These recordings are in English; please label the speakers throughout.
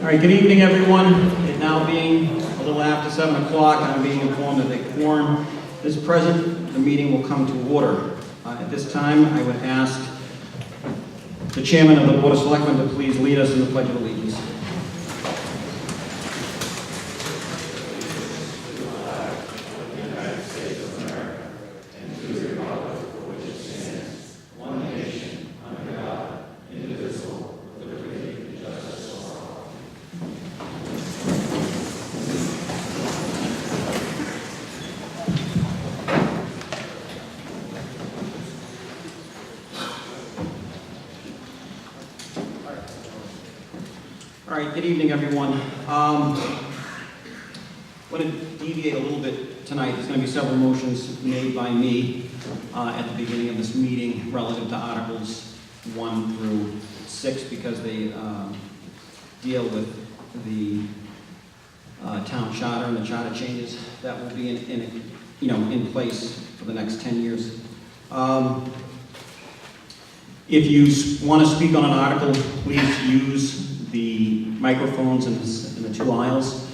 Speaker 1: All right, good evening, everyone. It now being a little after 7 o'clock, I'm being informed that the quorum is present. The meeting will come to order. At this time, I would ask the chairman of the Board of Selectmen to please lead us in the Pledge of Allegiance. All right, good evening, everyone. I'm going to deviate a little bit tonight. There's going to be several motions made by me at the beginning of this meeting relative to Articles 1 through 6 because they deal with the town charter and the charter changes that will be in place for the next 10 years. If you want to speak on an article, please use the microphones in the two aisles.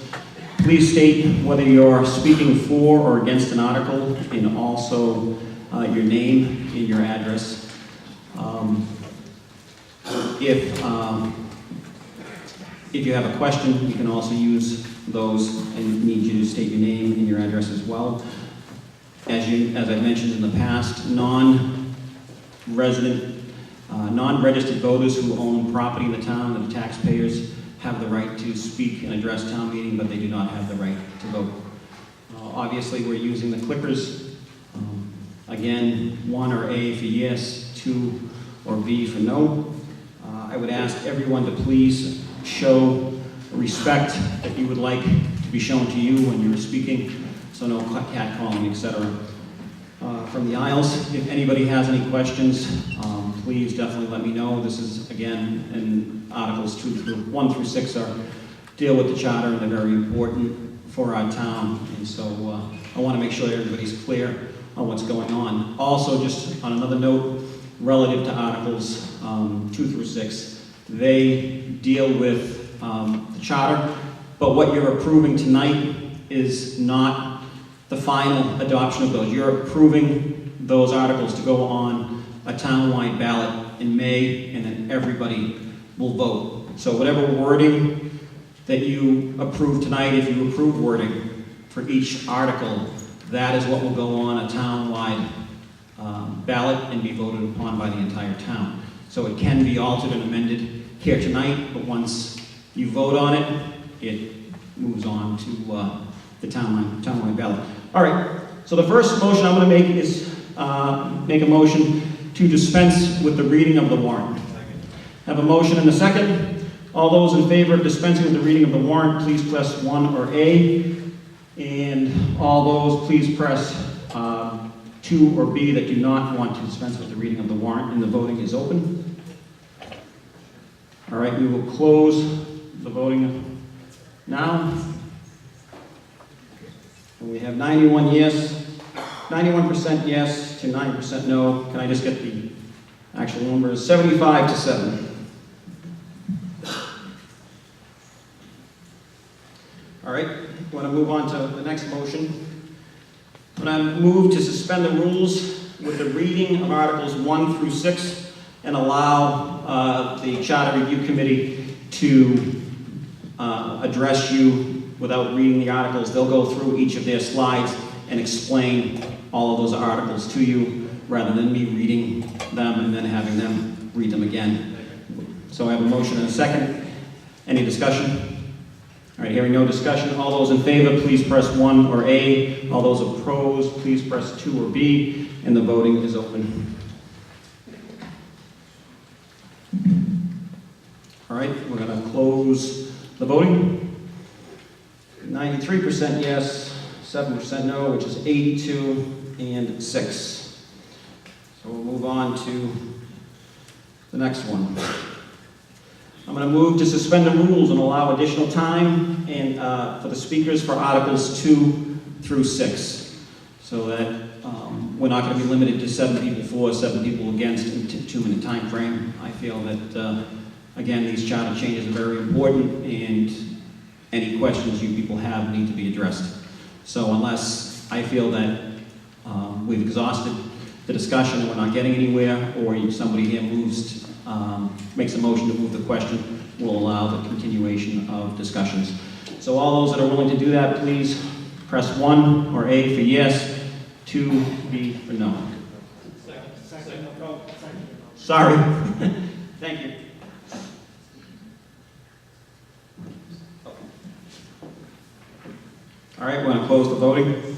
Speaker 1: Please state whether you're speaking for or against an article and also your name and your address. If you have a question, you can also use those and need you to state your name and your address as well. As I mentioned in the past, non-registered voters who own property in the town and the taxpayers have the right to speak and address town meeting, but they do not have the right to vote. Obviously, we're using the clickers. Again, 1 or A for yes, 2 or B for no. I would ask everyone to please show respect that you would like to be shown to you when you're speaking, so no cat calling, etc. From the aisles, if anybody has any questions, please definitely let me know. This is, again, in Articles 1 through 6 deal with the charter, and they're very important for our town. And so I want to make sure that everybody's clear on what's going on. Also, just on another note, relative to Articles 2 through 6, they deal with the charter, but what you're approving tonight is not the final adoption of those. You're approving those articles to go on a town-wide ballot in May, and then everybody will vote. So whatever wording that you approve tonight, if you approve wording for each article, that is what will go on a town-wide ballot and be voted upon by the entire town. So it can be altered and amended here tonight, but once you vote on it, it moves on to the town-wide ballot. All right, so the first motion I'm going to make is make a motion to dispense with the reading of the warrant. Have a motion and a second. All those in favor of dispensing with the reading of the warrant, please press 1 or A. And all those, please press 2 or B that do not want to dispense with the reading of the warrant, and the voting is open. All right, we will close the voting now. And we have 91% yes to 9% no. Can I just get the actual numbers? 75 to 7. All right, I want to move on to the next motion. I'm going to move to suspend the rules with the reading of Articles 1 through 6 and allow the Charter Review Committee to address you without reading the articles. They'll go through each of their slides and explain all of those articles to you rather than me reading them and then having them read them again. So I have a motion and a second. Any discussion? All right, hearing no discussion. All those in favor, please press 1 or A. All those opposed, please press 2 or B. And the voting is open. All right, we're going to close the voting. 93% yes, 7% no, which is 82 and 6. So we'll move on to the next one. I'm going to move to suspend the rules and allow additional time for the speakers for Articles 2 through 6, so that we're not going to be limited to 7 people for, 7 people against in a 2-minute time frame. I feel that Again, these charter changes are very important, and any questions you people have need to be addressed. So unless I feel that we've exhausted the discussion and we're not getting anywhere, or somebody here makes a motion to move the question, we'll allow the continuation of discussions. So all those that are willing to do that, please press 1 or A for yes, 2, B for no. Second. Sorry. Thank you. All right, we're going to close the voting.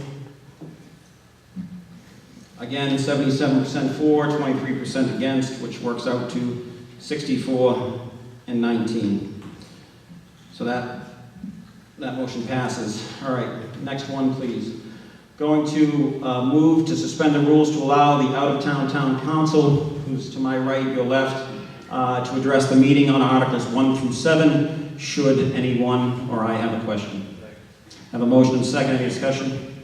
Speaker 1: Again, 77% for, 23% against, which works out to 64 and 19. So that motion passes. All right, next one, please. Going to move to suspend the rules to allow the out-of-town town council, who's to my right, your left, to address the meeting on Articles 1 through 7, should anyone or I have a question. Have a motion and second. Any discussion?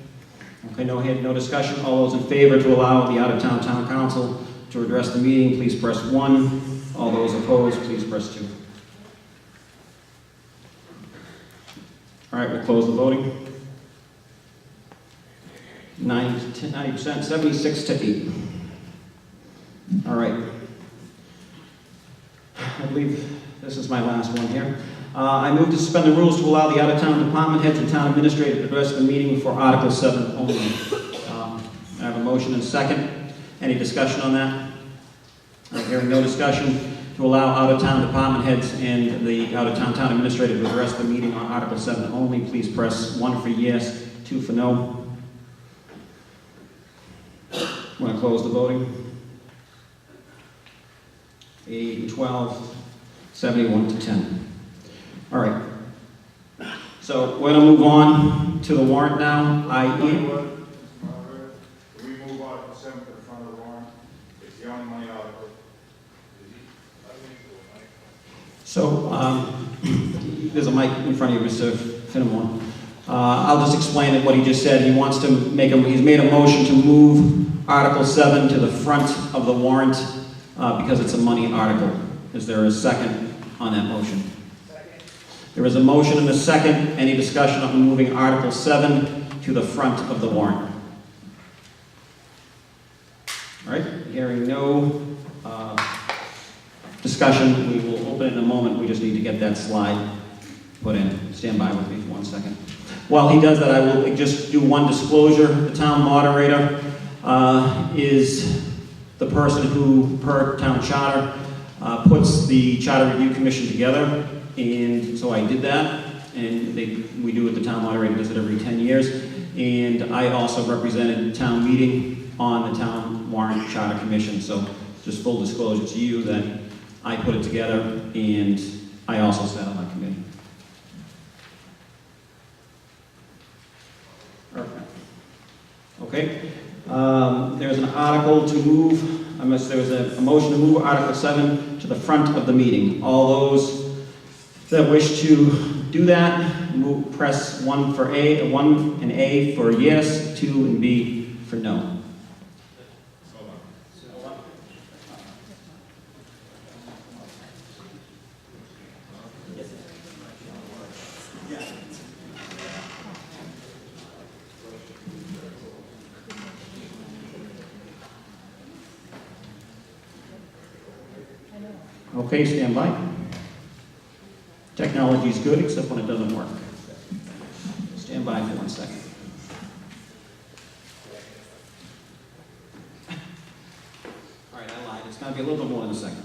Speaker 1: Okay, no discussion. All those in favor to allow the out-of-town town council to address the meeting, please press 1. All those opposed, please press 2. All right, we'll close the voting. 90%, 76 to 8. All right. I believe this is my last one here. I move to suspend the rules to allow the out-of-town department heads and town administrator to address the meeting for Article 7 only. I have a motion and second. Any discussion on that? I'm hearing no discussion. To allow out-of-town department heads and the out-of-town town administrator to address the meeting on Article 7 only, please press 1 for yes, 2 for no. I'm going to close the voting. 8 and 12, 71 to 10. All right. So we're going to move on to the warrant now.
Speaker 2: Can we move Article 7 to the front of the warrant? It's the only money article.
Speaker 1: So there's a mic in front of you, Mr. Finnemore. I'll just explain what he just said. He wants to he's made a motion to move Article 7 to the front of the warrant because it's a money article. Is there a second on that motion? Second. There is a motion and a second. Any discussion on moving Article 7 to the front of the warrant? All right, hearing no discussion, we will open it in a moment. We just need to get that slide put in. Stand by with me for 1 second. While he does that, I will just do one disclosure. The town moderator is the person who, per town charter, puts the Charter Review Commission together, and so I did that, and we do it, the town moderator does it every 10 years, and I also represented town meeting on the town warrant charter commission, so just full disclosure to you that I put it together, and I also sat on that committee. Okay. There's an article to move, unless there was a motion to move Article 7 to the front of the meeting. All those that wish to do that, press 1 for A, 1 and A for yes, 2 and B for no. Okay, stand by. Technology is good, except when it doesn't work. Stand by for 1 second. All right, I lied. It's going to be a little bit more than a second.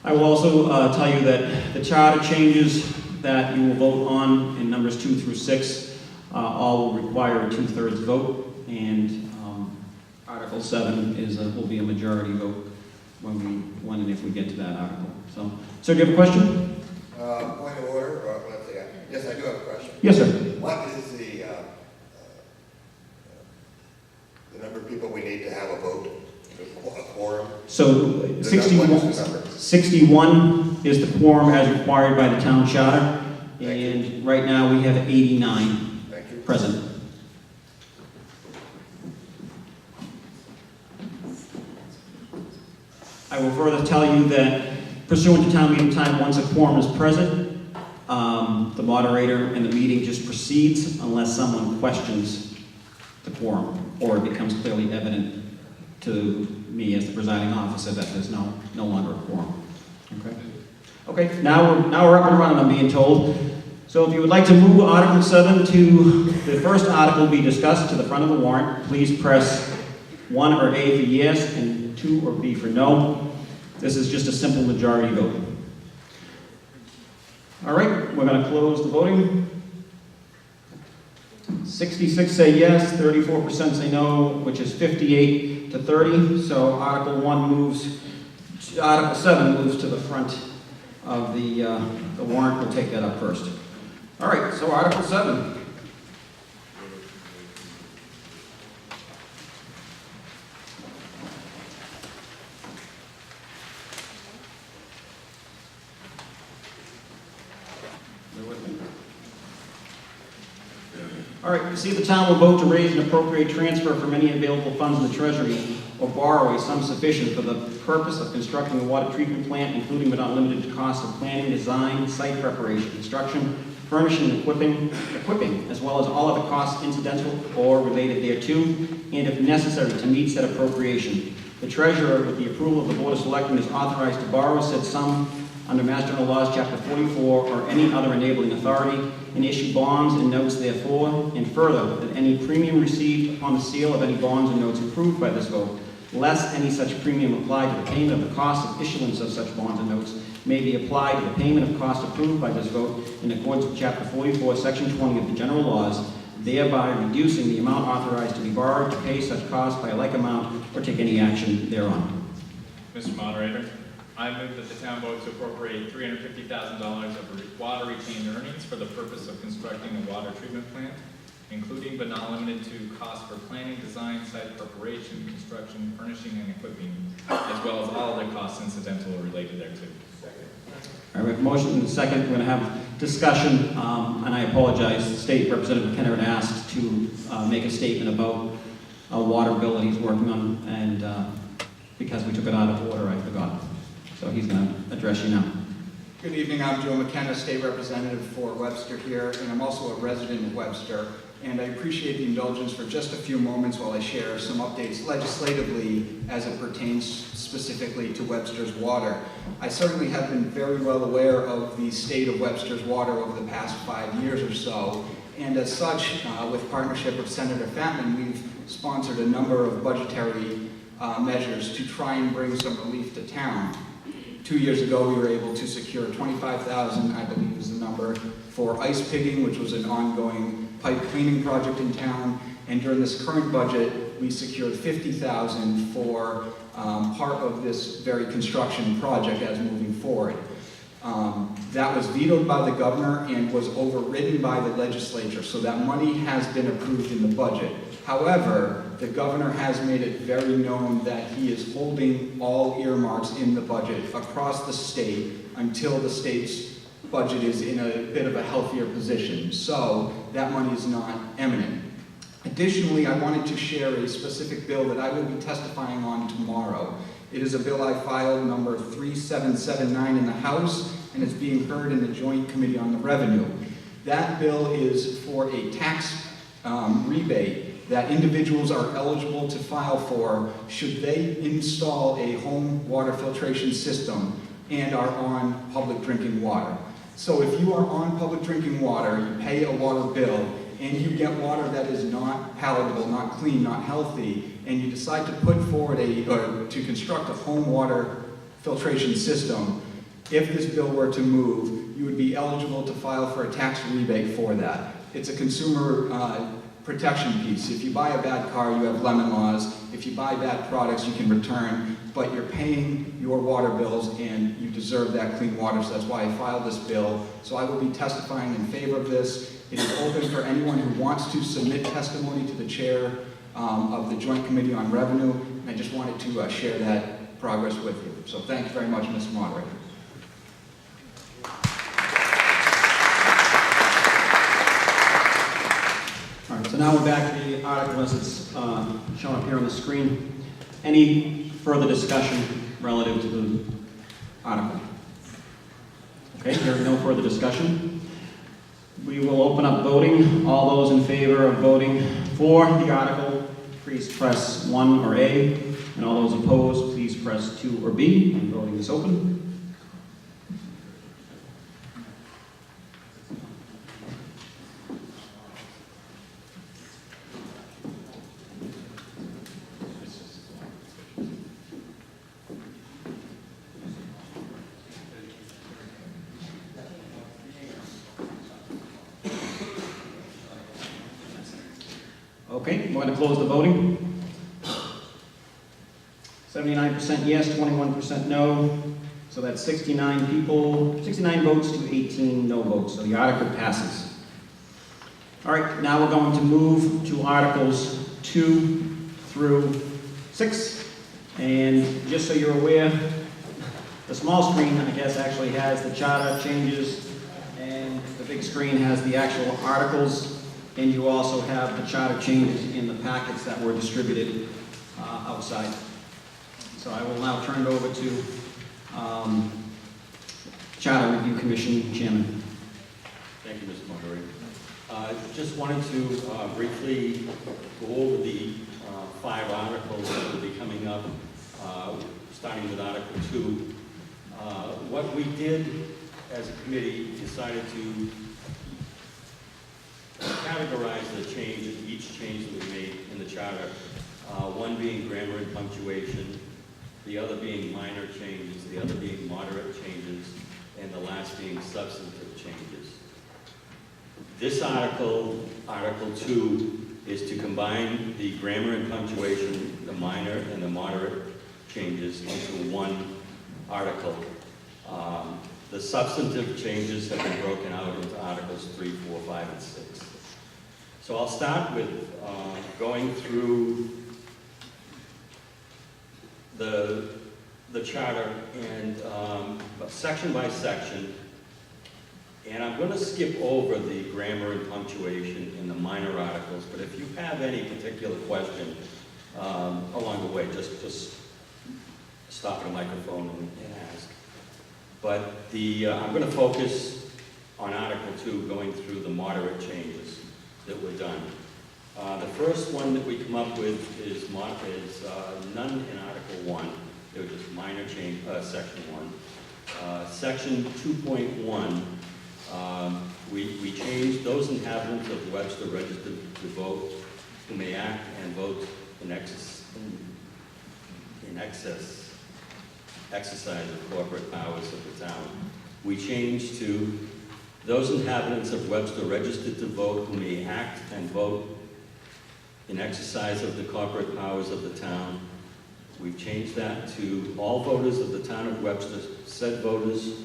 Speaker 1: I will also tell you that the charter changes that you will vote on in numbers 2 through 6 all will require a 2/3 vote, and Article 7 will be a majority vote when and if we get to that article. So, sir, do you have a question?
Speaker 3: Point of order, or let's see. Yes, I do have a question.
Speaker 1: Yes, sir.
Speaker 3: What is the number of people we need to
Speaker 1: So
Speaker 3: What is
Speaker 1: 61,
Speaker 3: the number?
Speaker 1: 61 is the quorum as required by the town charter,
Speaker 3: Thank you.
Speaker 1: and right now we have 89
Speaker 3: Thank you.
Speaker 1: present. I will further tell you that pursuant to town meeting time, once a quorum is present, the moderator and the meeting just proceeds unless someone questions the quorum or it becomes clearly evident to me as the presiding officer that there's no longer a quorum. Okay. Okay. Now we're up and running, I'm being told. So if you would like to move Article 7 to the first article be discussed to the front of the warrant, please press 1 or A for yes and 2 or B for no. This is just a simple majority vote. All right, we're going to close the voting. 66 say yes, 34% say no, which is 58 to 30. So Article 7 moves to the front of the warrant. We'll take that up first. All right, so Article 7. All right, you see the town will vote to raise and appropriate transfer from any available funds in the treasury or borrow a sum sufficient for the purpose of constructing a water treatment plant, including but not limited to costs of planning, design, site preparation, construction, furnishing, and equipping, as well as all other costs incidental or related thereto, and if necessary, to meet said appropriation. The treasurer, with the approval of the Board of Selectmen, is authorized to borrow said sum under Mass General Laws, Chapter 44, or any other enabling authority, and issue bonds and notes therefore, and further, that any premium received upon the sale of any bonds or notes approved by this vote, less any such premium applied to the payment of the cost of issuance of such bonds and notes, may be applied to the payment of costs approved by this vote in accordance with Chapter 44, Section 20 of the General Laws, thereby reducing the amount authorized to be borrowed to pay such costs by a like amount or take any action thereon.
Speaker 4: Mr. Moderator, I move that the town vote to appropriate $350,000 of water retained earnings for the purpose of constructing a water treatment plant, including but not limited to costs for planning, design, site preparation, construction, furnishing, and equipping, as well as all other costs incidental or related thereto.
Speaker 1: All right, we have a motion and a second. We're going to have discussion, and I apologize. State Representative Kenner had asked to make a statement about a water bill that he's working on, and because we took it out of order, I forgot. So he's going to address you now.
Speaker 5: Good evening, I'm Joe McKenna, State Representative for Webster here, and I'm also a resident of Webster. And I appreciate the indulgence for just a few moments while I share some updates legislatively as it pertains specifically to Webster's water. I certainly have been very well aware of the state of Webster's water over the past 5 years or so, and as such, with partnership with Senator Fatman, we've sponsored a number of budgetary measures to try and bring some relief to town. 2 years ago, we were able to secure $25,000, I believe was the number, for ice pigging, which was an ongoing pipe cleaning project in town. And during this current budget, we secured $50,000 for part of this very construction project as moving forward. That was vetoed by the governor and was overridden by the legislature, so that money has been approved in the budget. However, the governor has made it very known that he is holding all earmarks in the budget across the state until the state's budget is in a bit of a healthier position. So that money is not imminent. Additionally, I wanted to share a specific bill that I will be testifying on tomorrow. It is a bill I filed number 3779 in the House, and it's being heard in the Joint Committee on the Revenue. That bill is for a tax rebate that individuals are eligible to file for should they install a home water filtration system and are on public drinking water. So if you are on public drinking water, you pay a water bill, and you get water that is not palatable, not clean, not healthy, and you decide to put forward to construct a home water filtration system, if this bill were to move, you would be eligible to file for a tax rebate for that. It's a consumer protection piece. If you buy a bad car, you have lemon laws. If you buy bad products, you can return, but you're paying your water bills and you deserve that clean water, so that's why I filed this bill. So I will be testifying in favor of this. It is open for anyone who wants to submit testimony to the chair of the Joint Committee on Revenue, and I just wanted to share that progress with you. So thank you very much, Mr. Moderator.
Speaker 1: All right, so now we're back to the article as it's shown up here on the screen. Any further discussion relative to the article? Okay, hearing no further discussion, we will open up voting. All those in favor of voting for the article, please press 1 or A, and all those opposed, please press 2 or B, and voting is open. Okay, we're going to close the voting. 79% yes, 21% no. So that's 69 people, 69 votes to 18 no votes. So the article passes. All right, now we're going to move to Articles 2 through 6. And just so you're aware, the small screen, I guess, actually has the charter changes, and the big screen has the actual articles. And you also have the charter changes in the packets that were distributed outside. So I will now turn it over to Charter Review Commission Chairman.
Speaker 6: Thank you, Mr. Moderator. Just wanted to briefly go over the 5 articles that will be coming up, starting with Article 2. What we did as a committee decided to categorize the change, each change that we made in the charter, one being grammar and punctuation, the other being minor changes, the other being moderate changes, and the last being substantive changes. This article, Article 2, is to combine the grammar and punctuation, the minor and the moderate changes into one article. The substantive changes have been broken out into Articles 3, 4, 5, and 6. So I'll start with going through the charter and section by section, and I'm going to skip over the grammar and punctuation in the minor articles, but if you have any particular question along the way, just stop at a microphone and ask. But I'm going to focus on Article 2, going through the moderate changes that were done. The first one that we come up with is none in Article 1. They were just minor change, Section 1. Section 2.1, we changed those inhabitants of Webster registered to vote who may act and vote in exercise of corporate powers of the town. We changed to those inhabitants of Webster registered to vote who may act and vote in exercise of the corporate powers of the town. We've changed that to all voters of the town of Webster. Said voters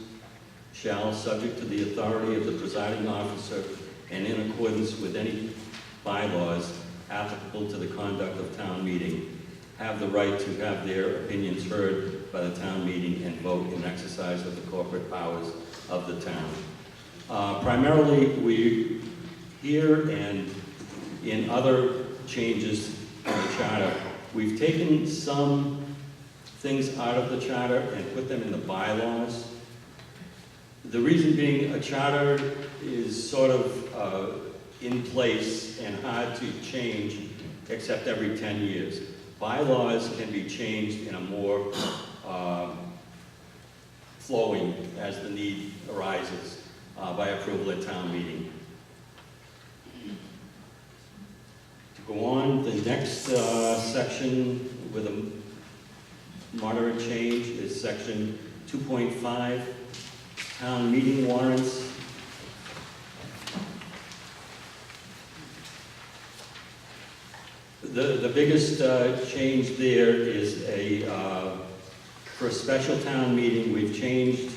Speaker 6: shall, subject to the authority of the presiding officer and in accordance with any bylaws applicable to the conduct of town meeting, have the right to have their opinions heard by the town meeting and vote in exercise of the corporate powers of the town. Primarily, we here and in other changes in the charter, we've taken some things out of the charter and put them in the bylaws. The reason being, a charter is sort of in place and hard to change except every 10 years. Bylaws can be changed in a more flowing as the need arises by approval at town meeting. To go on, the next section with a moderate change is Section 2.5, town meeting warrants. The biggest change there is for a special town meeting, we've changed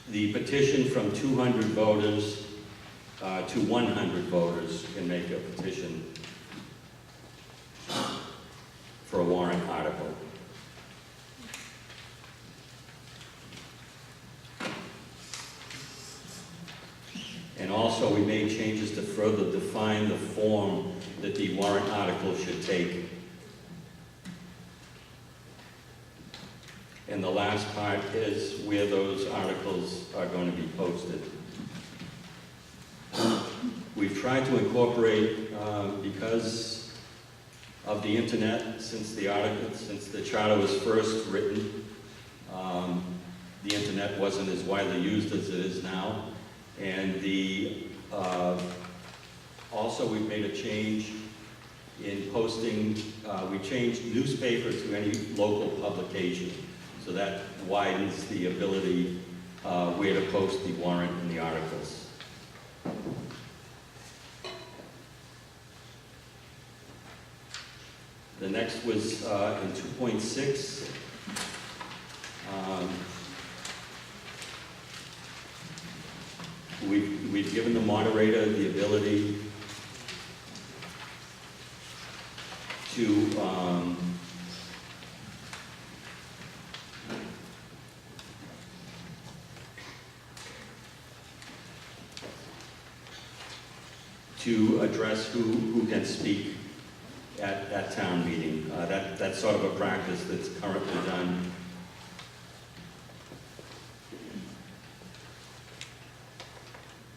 Speaker 6: the petition from 200 voters to 100 voters can make a petition for a warrant article. further define the form that the warrant article should take. And the last part is where those articles are going to be posted. We've tried to incorporate, because of the internet, since the charter was first written, the internet wasn't as widely used as it is now. And also we've made a change in posting, we changed newspaper to any local publication. So that widens the ability where to post the warrant and the articles. The next was in 2.6. We've given the moderator the ability to address who can speak at town meeting. That's sort of a practice that's currently done.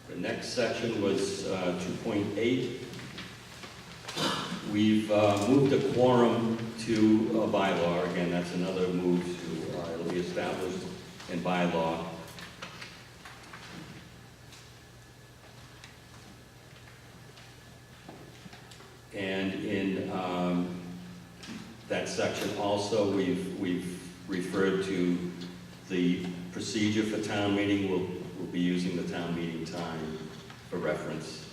Speaker 6: The next section was 2.8. We've moved a quorum to a bylaw. Again, that's another move to, it'll be established in bylaw. And in that section also, we've referred to the procedure for town meeting. We'll be using the town meeting time for reference.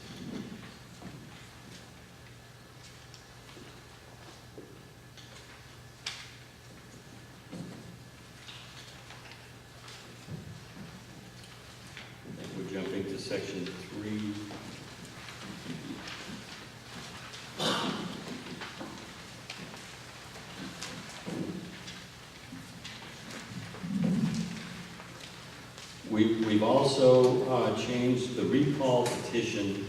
Speaker 6: And we're jumping to section 3. We've also changed the recall petition.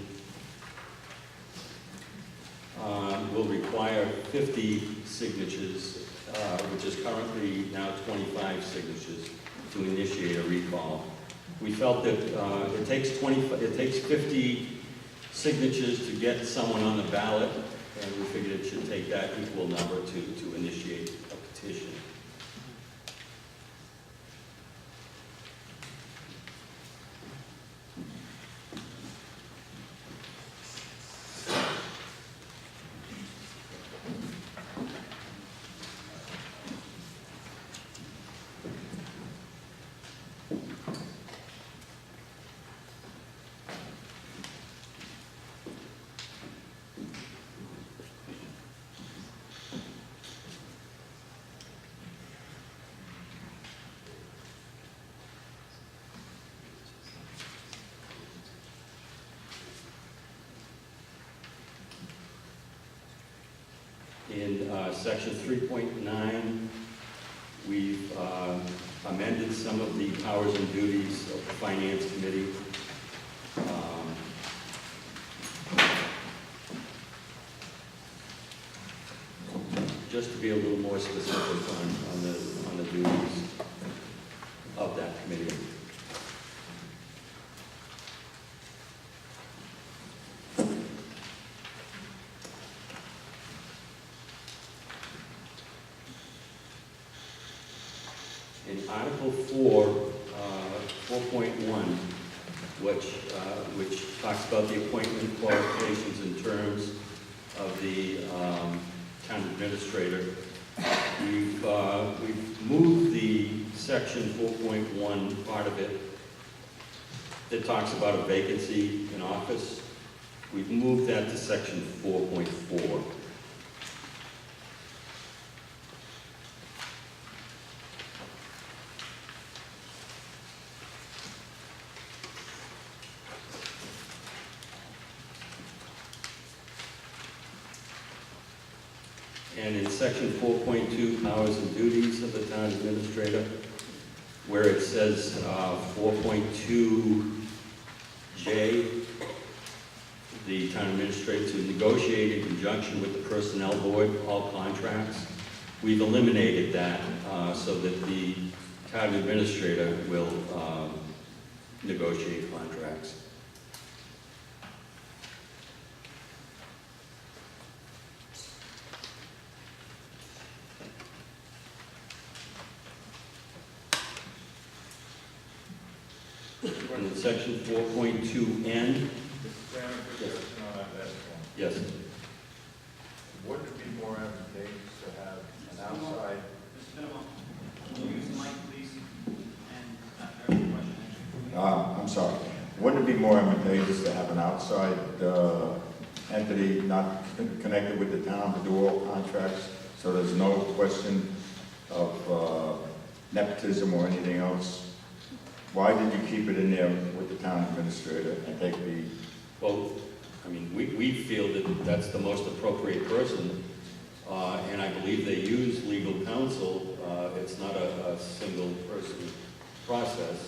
Speaker 6: Will require 50 signatures, which is currently now 25 signatures to initiate a recall. We felt that it takes 50 signatures to get someone on the ballot, and we figured it should take that equal number to initiate a petition. In section 3.9, we've amended some of the powers and duties of the Finance Committee. Just to be a little more specific on the duties of that committee. In Article 4, 4.1, which talks about the appointment qualifications in terms of the town administrator, we've moved the section 4.1 part of it that talks about a vacancy in office. We've moved that to section 4.4. And in section 4.2, powers and duties of the town administrator, where it says 4.2J, the town administrator to negotiate in conjunction with the personnel board all contracts. We've eliminated that so that the town administrator will negotiate contracts. And in section 4.2N,
Speaker 2: Mr. Chairman, quick question on that last one.
Speaker 6: yes,
Speaker 2: Wouldn't it be more advantageous to have an outside,
Speaker 1: Mr. Minimum, will you use the mic, please? And after every question,
Speaker 2: I'm sorry, wouldn't it be more advantageous to have an outside entity not connected with the town to do all contracts, so there's no question of nepotism or anything else? Why did you keep it in there with the town administrator and take the,
Speaker 6: well, I mean, we feel that that's the most appropriate person, and I believe they use legal counsel. It's not a single person process,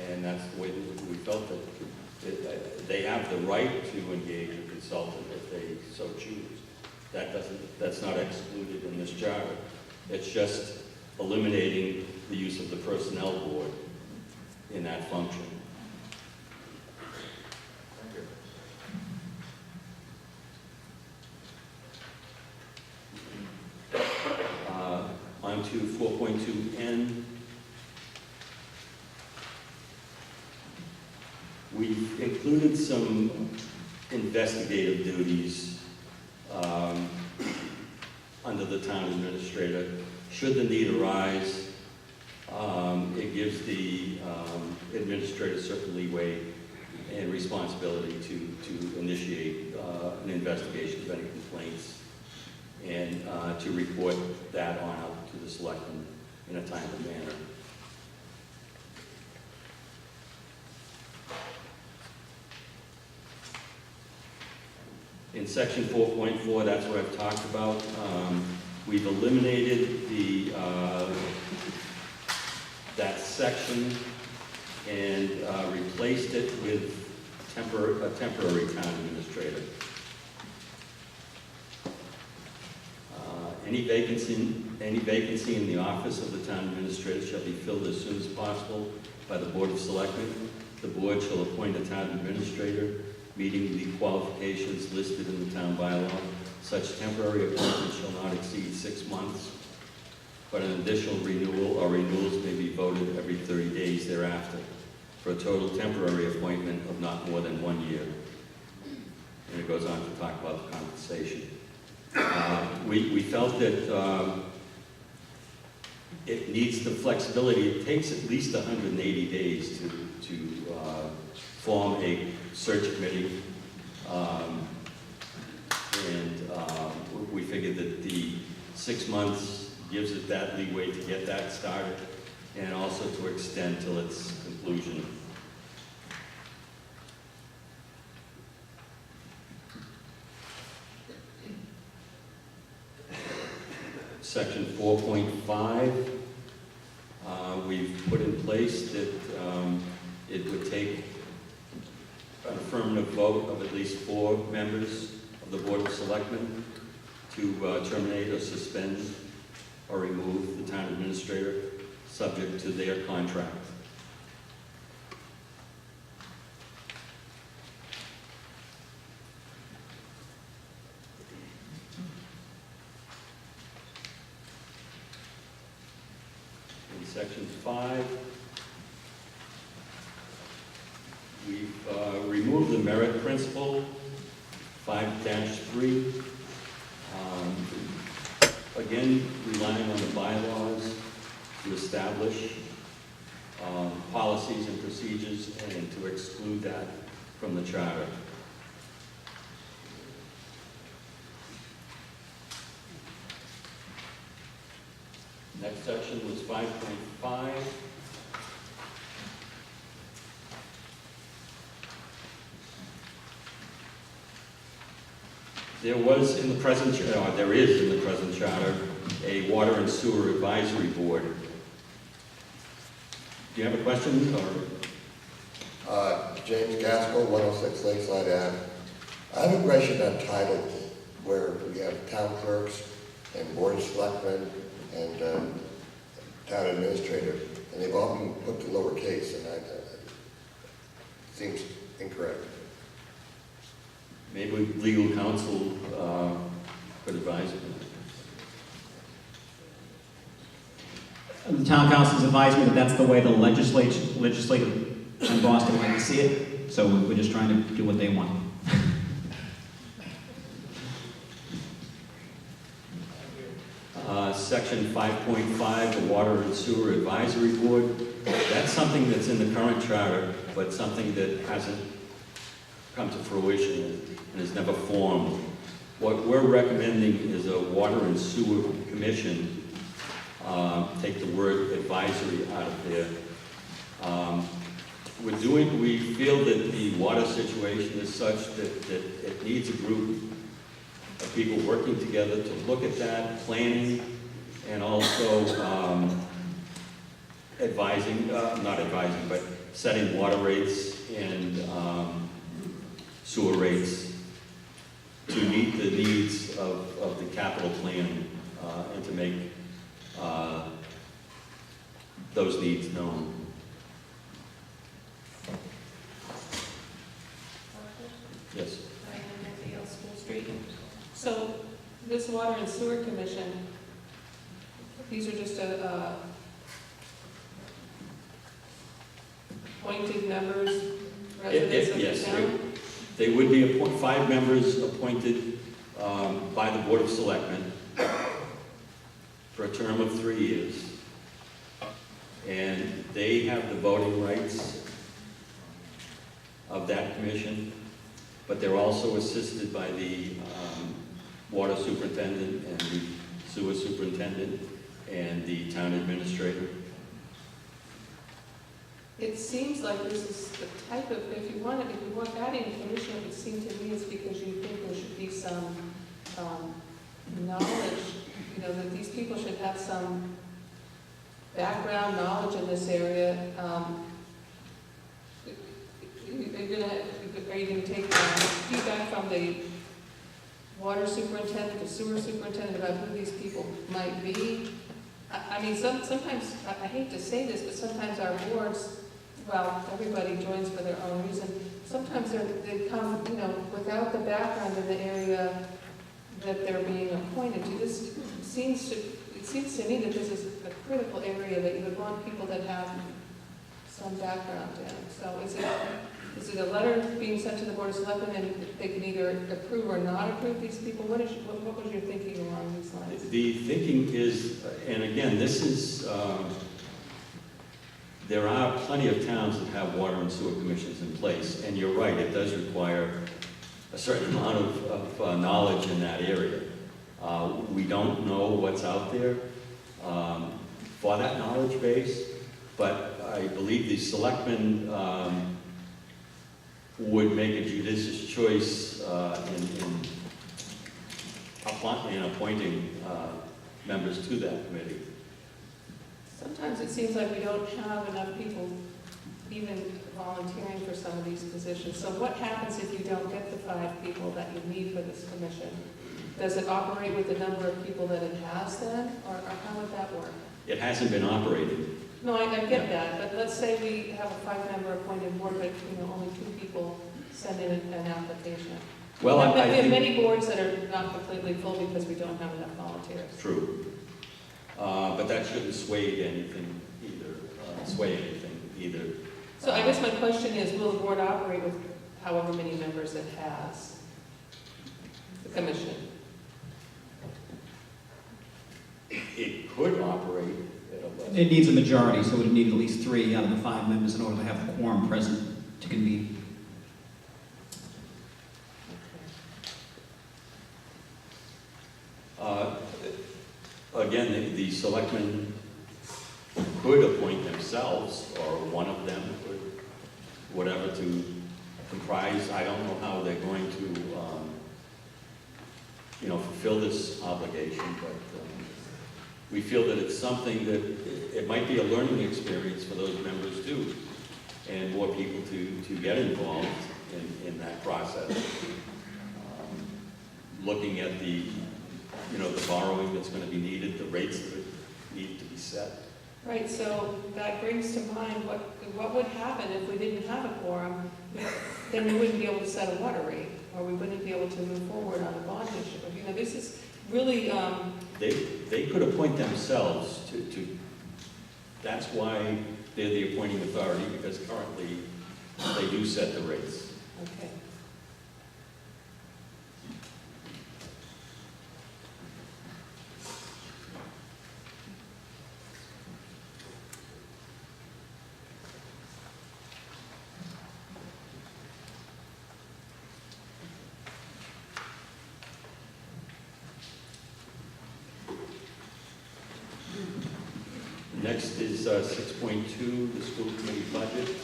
Speaker 6: and that's the way that we felt that they have the right to engage a consultant if they so choose. That's not excluded in this charter. It's just eliminating the use of the personnel board in that function. On to 4.2N. We've included some investigative duties under the town administrator. Should the need arise, it gives the administrator certain leeway and responsibility to initiate an investigation of any complaints and to report that on out to the selectmen in a timely manner. In section 4.4, that's what I've talked about. We've eliminated the that section and replaced it with a temporary town administrator. Any vacancy in the office of the town administrator shall be filled as soon as possible by the Board of Selectmen. The board shall appoint a town administrator meeting the qualifications listed in the town bylaw. Such temporary appointment shall not exceed 6 months, but an additional renewal or renewals may be voted every 30 days thereafter, for a total temporary appointment of not more than 1 year. And it goes on to talk about the compensation. We felt that it needs the flexibility. It takes at least 180 days to form a search committee. We figured that the 6 months gives it that leeway to get that started and also to extend till its conclusion. Section 4.5, we've put in place that it would take an affirmative vote of at least 4 members of the Board of Selectmen to terminate or suspend or remove the town administrator, subject to their contract. In section 5, we've removed the merit principle, 5-3. Again, relying on the bylaws to establish policies and procedures and to exclude that from the charter. Next section was 5.5. There was in the present, there is in the present charter, a water and sewer advisory board. Do you have a question, or?
Speaker 3: James Gaskell, 106 Lakeside Ave. I have a question on title where we have town clerks and board of selectmen and town administrator, and they've often put the lowercase, and it seems incorrect.
Speaker 6: Maybe legal counsel could advise it.
Speaker 1: The town council's advised me that that's the way the legislative in Boston like to see it, so we're just trying to do what they want.
Speaker 6: Section 5.5, the Water and Sewer Advisory Board, that's something that's in the current charter, but something that hasn't come to fruition and is never formed. What we're recommending is a Water and Sewer Commission. Take the word advisory out of there. We feel that the water situation is such that it needs a group of people working together to look at that, planning, and also not advising, but setting water rates and sewer rates to meet the needs of the capital plan and to make those needs known. Yes.
Speaker 7: School Street. So this Water and Sewer Commission, these are just appointed members, residents of the
Speaker 6: Yes,
Speaker 7: town?
Speaker 6: they would be 5 members appointed by the Board of Selectmen for a term of 3 years. And they have the voting rights of that commission, but they're also assisted by the water superintendent and the sewer superintendent and the town administrator.
Speaker 7: It seems like this is the type of, if you want adding a commission, it would seem to me it's because you think there should be some knowledge, that these people should have some background knowledge in this area. Are you going to take feedback from the water superintendent, the sewer superintendent about who these people might be? I mean, sometimes, I hate to say this, but sometimes our boards, well, everybody joins for their own reason. Sometimes they come, without the background in the area that they're being appointed to. It seems to me that this is a critical area that you would want people that have some background in. So is it a letter being sent to the Board of Selectmen and they can either approve or not approve these people? What was your thinking along these lines?
Speaker 6: The thinking is, and again, this is, there are plenty of towns that have water and sewer commissions in place, and you're right, it does require a certain amount of knowledge in that area. We don't know what's out there for that knowledge base, but I believe the selectmen would make a judicious choice in appointing members to that committee.
Speaker 7: Sometimes it seems like we don't have enough people even volunteering for some of these positions. So what happens if you don't get the 5 people that you need for this commission? Does it operate with the number of people that it has then, or how would that work?
Speaker 6: It hasn't been operated.
Speaker 7: No, I get that, but let's say we have a 5-member appointed board, but only 2 people send in an application.
Speaker 6: Well,
Speaker 7: There
Speaker 6: I
Speaker 7: have been
Speaker 6: think
Speaker 7: many boards that are not completely full because we don't have enough volunteers.
Speaker 6: true, but that shouldn't sway anything either.
Speaker 7: So I guess my question is, will the board operate with however many members it has? The commission?
Speaker 6: It could operate at a level.
Speaker 1: It needs a majority, so it would need at least 3 out of the 5 members in order to have a quorum present to convene.
Speaker 6: Again, the selectmen could appoint themselves, or one of them could, whatever, to comprise. I don't know how they're going to, fulfill this obligation, but we feel that it's something that it might be a learning experience for those members too. and more people to get involved in that process. Looking at the, the borrowing that's going to be needed, the rates that need to be set.
Speaker 7: Right, so that brings to mind what would happen if we didn't have a quorum? Then we wouldn't be able to set a water rate, or we wouldn't be able to move forward on a bond issue. This is really,
Speaker 6: They could appoint themselves to, that's why they're the appointing authority, because currently they do set the rates.
Speaker 7: okay.
Speaker 6: Next is 6.2, the school committee budget.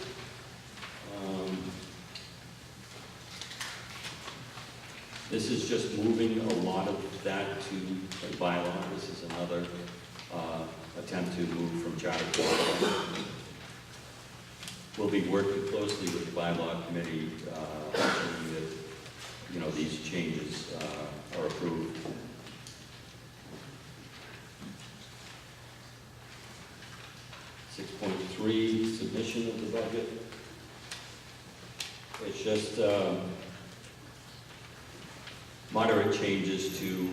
Speaker 6: This is just moving a lot of that to a bylaw. This is another attempt to move from charter to bylaw. We'll be working closely with the bylaw committee, ensuring that, these changes are approved. 6.3, submission of the budget. It's just moderate changes to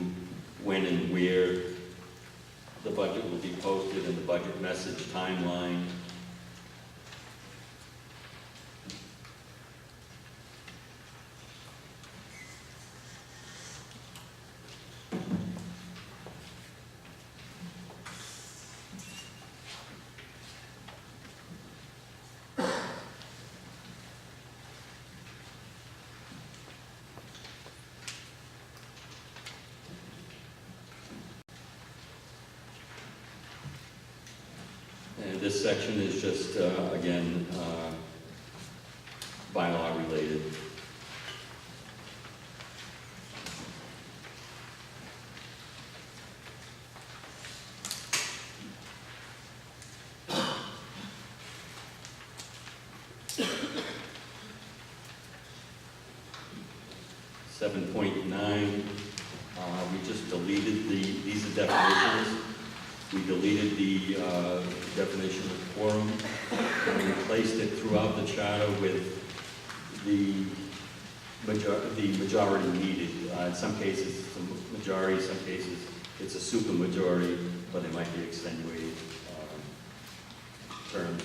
Speaker 6: when and where the budget will be posted and the budget message timeline. And this section is just, again, bylaw related. .9, we just deleted these are definitions. We deleted the definition of quorum and replaced it throughout the charter with the majority needed. In some cases, it's a majority, in some cases, it's a supermajority, but they might be extenuating terms.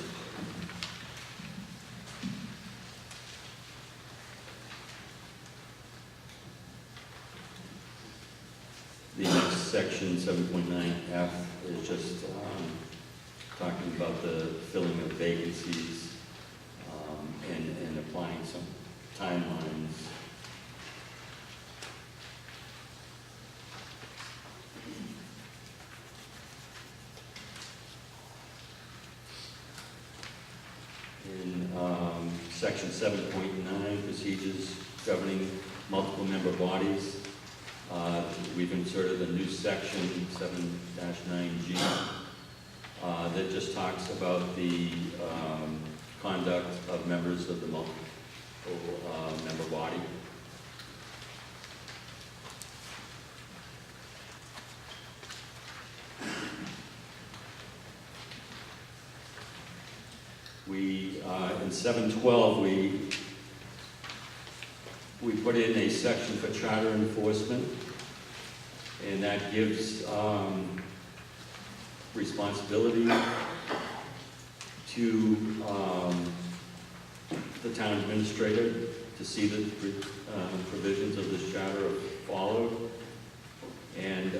Speaker 6: The next section, 7.9F, is just talking about the filling of vacancies and applying some timelines. In section 7.9, procedures governing multiple member bodies, we've inserted a new section, 7-9G, that just talks about the conduct of members of the multiple member body. We, in 7.12, we put in a section for charter enforcement, and that gives responsibility to the town administrator to see that provisions of this charter are followed. And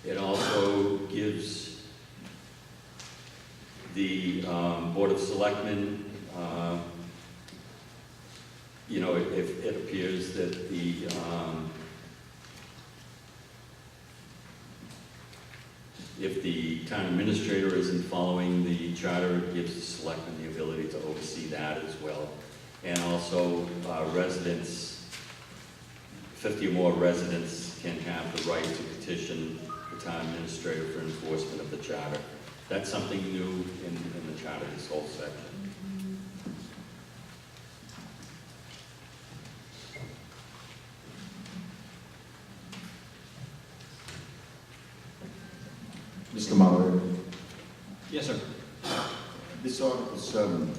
Speaker 6: it also gives the Board of Selectmen, if it appears that if the town administrator isn't following the charter, it gives the selectmen the ability to oversee that as well. And also residents, 50 or more residents can have the right to petition the town administrator for enforcement of the charter. That's something new in the charter, this whole section.
Speaker 2: Mr. Moderator,
Speaker 1: Yes, sir.
Speaker 2: this Article 7,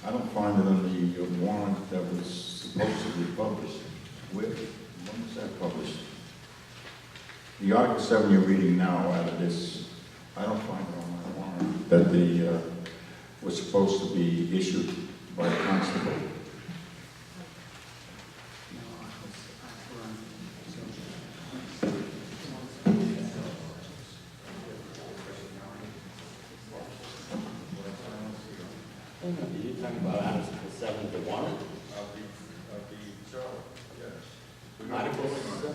Speaker 2: I don't find it on the warrant that was supposed to be published. When was that published? The Article 7 you're reading now out of this, I don't find it on my warrant that was supposed to be issued by the constable.
Speaker 6: Are you talking about Article 7 of the warrant?
Speaker 2: Of the charter, yes.
Speaker 6: Article 7?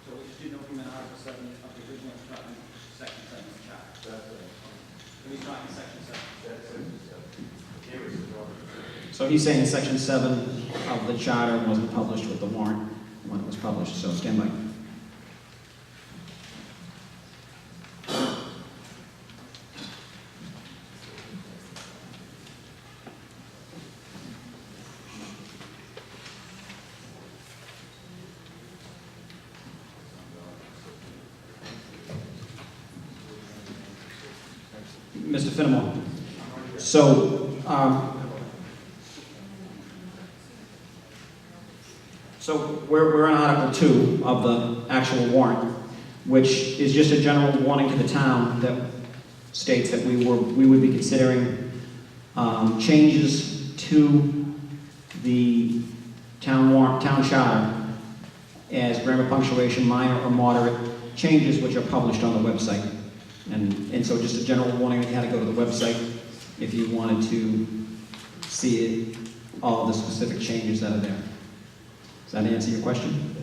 Speaker 1: So we just didn't know from an Article 7 of the original Section 7 of the charter. He's talking Section 7. So he's saying Section 7 of the charter wasn't published with the warrant when it was published, so stand by. Mr. Finnemore. So we're on Article 2 of the actual warrant, which is just a general warning to the town that states that we would be considering changes to the town charter as grammar, punctuation, minor or moderate changes which are published on the website. And so just a general warning that you had to go to the website if you wanted to see all the specific changes that are there. Does that answer your question?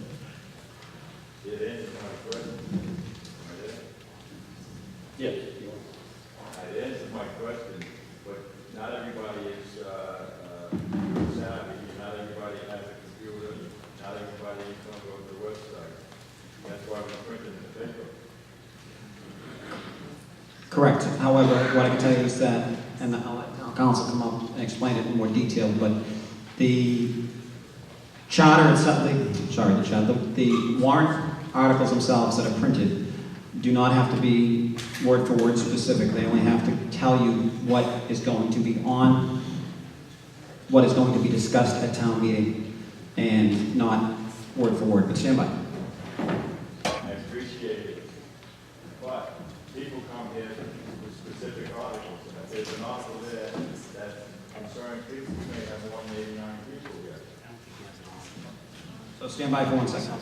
Speaker 2: It answers my question.
Speaker 6: Yes.
Speaker 2: It answers my question, but not everybody is savvy, not everybody has a computer, not everybody is going to go to the website. That's why we're printing the paper.
Speaker 1: Correct. However, what I can tell you is that, and I'll let town council come up and explain it in more detail, but the charter itself, the warrant articles themselves that are printed do not have to be word for word specific. They only have to tell you what is going to be on, what is going to be discussed at town meeting, and not word for word. But stand by.
Speaker 2: I appreciate it, but people come here with specific articles, and if there's an article there that concerns people, we may have more than 89 people here.
Speaker 1: So stand by for 1 second.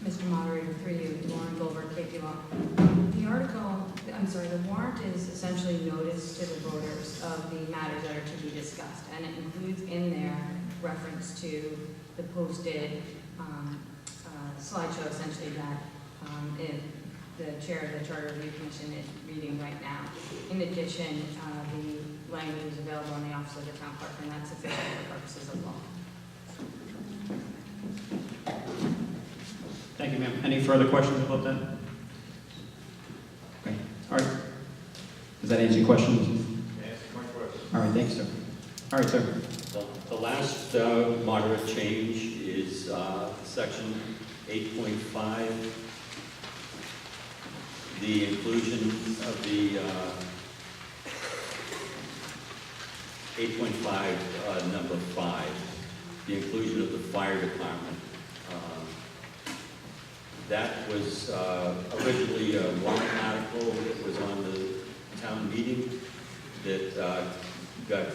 Speaker 8: Mr. Moderator, through you, Lauren Goldberg, KP Law. The warrant is essentially notice to the voters of the matters that are to be discussed, and it includes in there reference to the posted slideshow, essentially, that the chair of the Charter Review Commission is reading right now. In addition, the language is available in the office of the town clerk, and that's sufficient for purposes of law.
Speaker 1: Thank you, ma'am. Any further questions about that? Okay. All right. Does that answer your questions?
Speaker 2: Answer my question.
Speaker 1: All right. Thanks, sir. All right, sir.
Speaker 6: The last moderate change is section 8.5, the inclusion of the 8.5, number 5, the inclusion of the fire department. That was originally a warrant article that was on the town meeting that got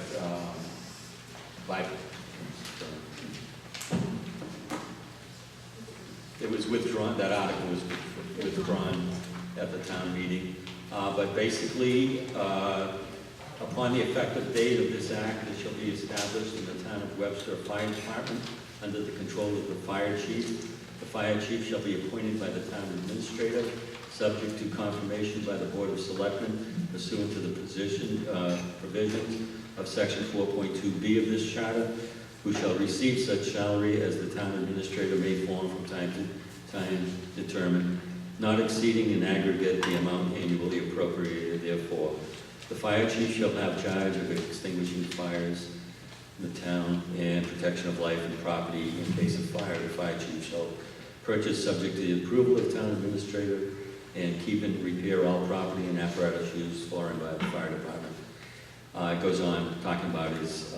Speaker 6: it was withdrawn, that article was withdrawn at the town meeting. But basically, Upon the effective date of this act, it shall be established in the town of Webster Fire Department under the control of the fire chief. The fire chief shall be appointed by the town administrator, subject to confirmation by the Board of Selectmen pursuant to the provisions of section 4.2B of this charter, who shall receive such salary as the town administrator may form from time to time determined, not exceeding in aggregate the amount annually appropriated therefore. The fire chief shall have charge of extinguishing fires in the town and protection of life and property in case of fire. The fire chief shall purchase, subject to the approval of town administrator, and keep and repair all property and apparatus used for and by the fire department. It goes on talking about his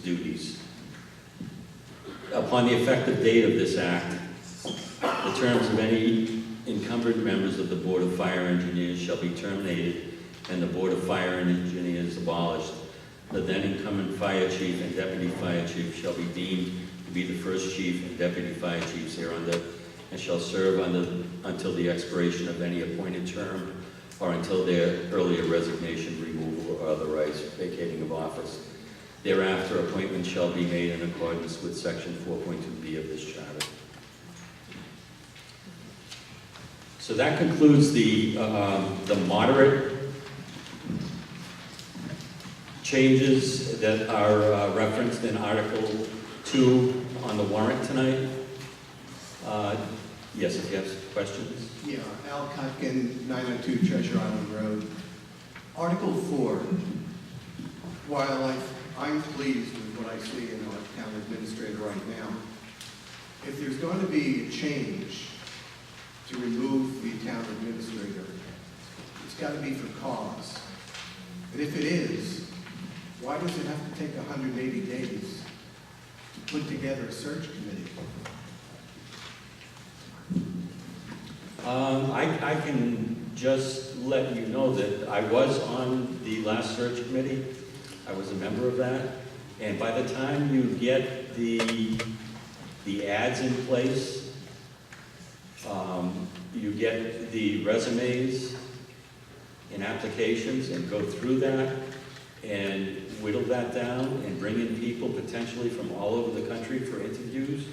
Speaker 6: duties. Upon the effective date of this act, the terms of any encumbered members of the Board of Fire Engineers shall be terminated and the Board of Fire Engineers abolished. The then incumbent fire chief and deputy fire chief shall be deemed to be the first chief and deputy fire chiefs hereunder, and shall serve until the expiration of any appointed term or until their earlier resignation, removal, or otherwise vacating of office. Thereafter, appointments shall be made in accordance with section 4.2B of this charter. So that concludes the moderate changes that are referenced in Article 2 on the warrant tonight. Yes, if you have questions.
Speaker 9: Yeah, Al Kotkin, 902 Treasure Island Road. Article 4, while I'm pleased with what I see in our town administrator right now, if there's going to be a change to remove the town administrator, it's got to be for cause. And if it is, why does it have to take 180 days to put together a search committee?
Speaker 6: I can just let you know that I was on the last search committee. I was a member of that. And by the time you get the ads in place, you get the resumes and applications and go through that and whittle that down and bring in people potentially from all over the country for interviews,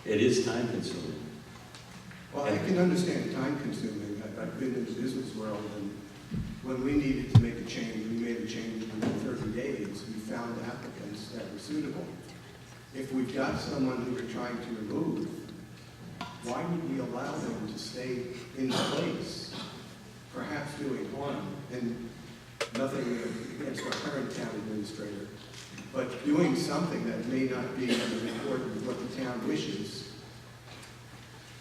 Speaker 6: it is time consuming.
Speaker 9: Well, I can understand time consuming. I've been in the business world, and when we needed to make a change, we made a change within 30 days. We found applicants that were suitable. If we've got someone who we're trying to remove, why would we allow them to stay in place, perhaps doing harm? And nothing against our current town administrator, but doing something that may not be in accord with what the town wishes.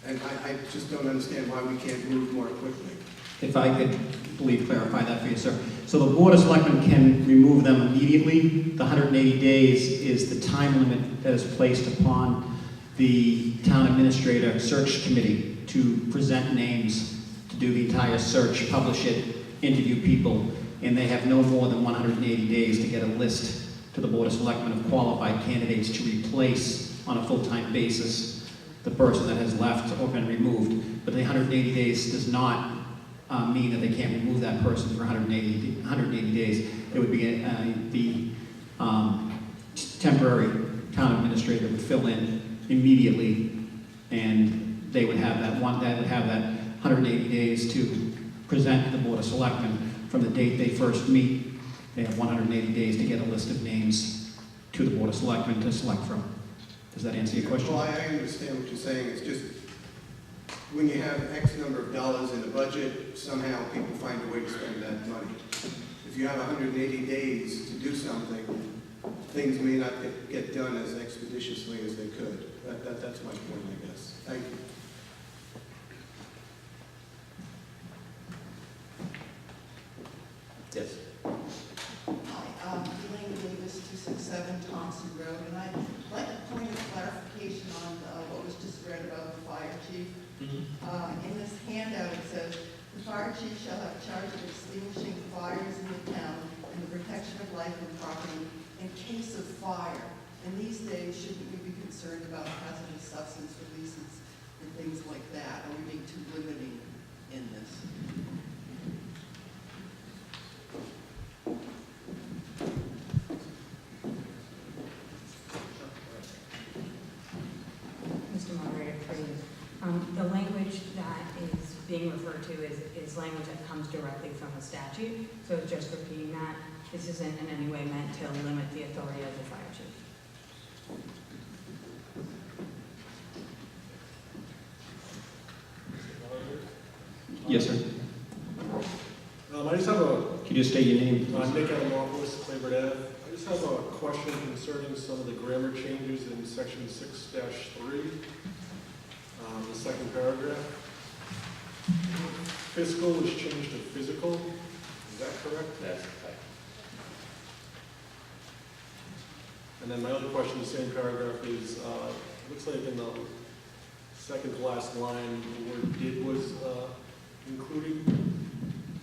Speaker 9: And I just don't understand why we can't move more quickly.
Speaker 1: If I could, please clarify that for you, sir. So the Board of Selectmen can remove them immediately. The 180 days is the time limit that is placed upon the town administrator search committee to present names, to do the entire search, publish it, interview people, and they have no more than 180 days to get a list to the Board of Selectmen of qualified candidates to replace on a full-time basis the person that has left or been removed. But the 180 days does not mean that they can't remove that person for 180 days. It would be the temporary town administrator would fill in immediately, and they would have that 180 days to present to the Board of Selectmen from the date they first meet. They have 180 days to get a list of names to the Board of Selectmen to select from. Does that answer your question?
Speaker 9: Well, I understand what you're saying. It's just when you have X number of dollars in a budget, somehow people find a way to spend that money. If you have 180 days to do something, things may not get done as expeditiously as they could. That's my point, I guess. Thank you.
Speaker 6: Yes.
Speaker 10: Hi, Elaine Davis, 267 Thompson Road, and I'd like a point of clarification on what was just read about the fire chief. In this handout, it says, the fire chief shall have charge of extinguishing fires in the town and the protection of life and property in case of fire. And these days, shouldn't we be concerned about hazardous substance releases and things like that? Are we being too limiting in this?
Speaker 8: language that is being referred to is language that comes directly from the statute. So just repeating that, this isn't in any way meant to limit the authority of the fire chief.
Speaker 1: Yes, sir.
Speaker 11: I just have a,
Speaker 1: Could you state your name, please?
Speaker 11: Nick Adamopoulos, Claybird Ave. I just have a question concerning some of the grammar changes in section 6-3, the second paragraph. Fiscal is changed to physical, is that correct?
Speaker 6: That's right.
Speaker 11: And then my other question, the same paragraph is, looks like in the second to last line, the word did was included.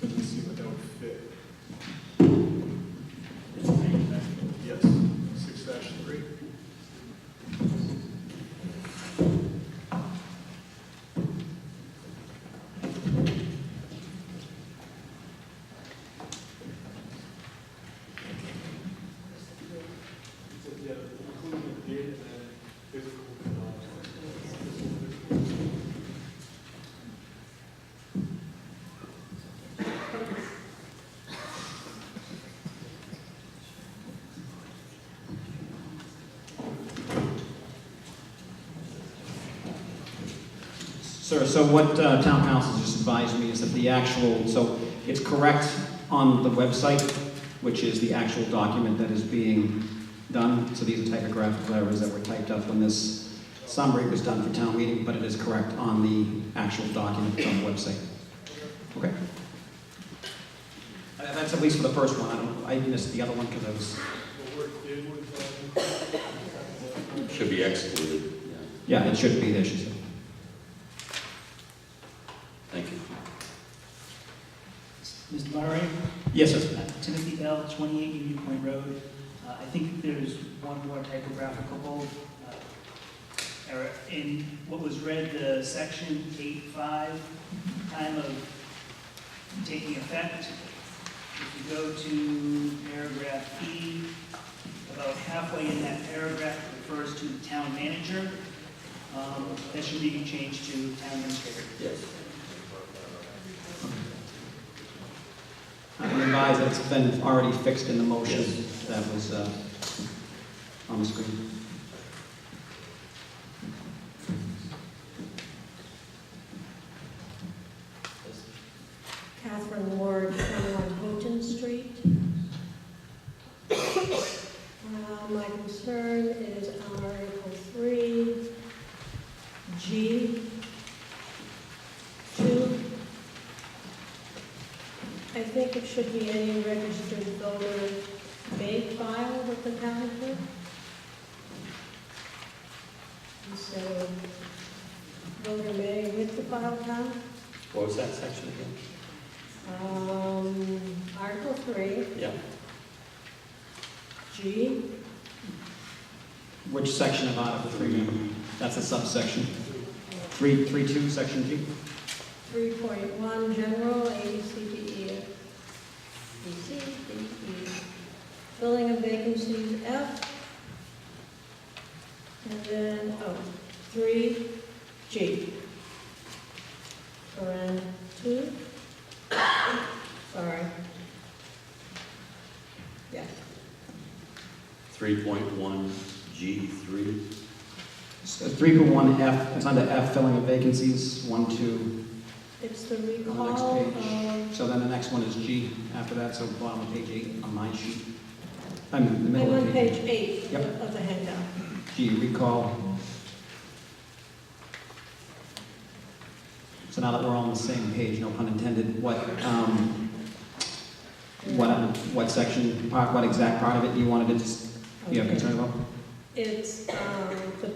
Speaker 11: Doesn't seem that that would fit. Yes, 6-3. Yeah, including the did and then physical.
Speaker 1: Sir, so what town council just advised me is that the actual, so it's correct on the website, which is the actual document that is being done. So these are typographical errors that were typed up when this summary was done for town meeting, but it is correct on the actual document that's on the website. Okay? That's at least for the first one. I missed the other one because I was...
Speaker 11: The word did was,
Speaker 6: Should be excluded, yeah.
Speaker 1: Yeah, it should be there, she said.
Speaker 6: Thank you.
Speaker 12: Mr. Moderator?
Speaker 1: Yes, sir.
Speaker 12: Timothy Bell, 28 Union Point Road. I think there's one more typographical error. In what was read, the section 8.5, time of taking effect. If you go to paragraph E, about halfway in that paragraph, it refers to the town manager. That should be changed to town administrator.
Speaker 6: Yes.
Speaker 1: I'm advised that it's been already fixed in the motion that was on the screen.
Speaker 13: Catherine Ward, 21 Houghton Street. My concern is on Article 3, G, 2. I think it should be any registered voter may file with the town clerk. Instead of voter may with the file count.
Speaker 6: What was that section again?
Speaker 13: Article 3,
Speaker 6: Yeah.
Speaker 13: G,
Speaker 1: Which section of Article 3, ma'am? That's a subsection. 3.2, section G?
Speaker 13: 3.1, general, A, B, C, D, E, F, B, C, D, E. Filling of vacancies, F. And then, 3, G. Paren 2. Sorry. Yeah.
Speaker 6: 3.1 G3.
Speaker 1: 3.1F, it's under F, filling of vacancies, 1, 2,
Speaker 13: It's the
Speaker 1: on the
Speaker 13: recall
Speaker 1: next page.
Speaker 13: of,
Speaker 1: So then the next one is G after that, so bottom of page 8 on my sheet. I'm in the
Speaker 13: I'm
Speaker 1: middle
Speaker 13: on
Speaker 1: of
Speaker 13: page 8
Speaker 1: Yep.
Speaker 13: of the handout.
Speaker 1: G, recall. So now that we're all on the same page, no pun intended, what section, what exact part of it you wanted to, you have concern about?
Speaker 13: It's the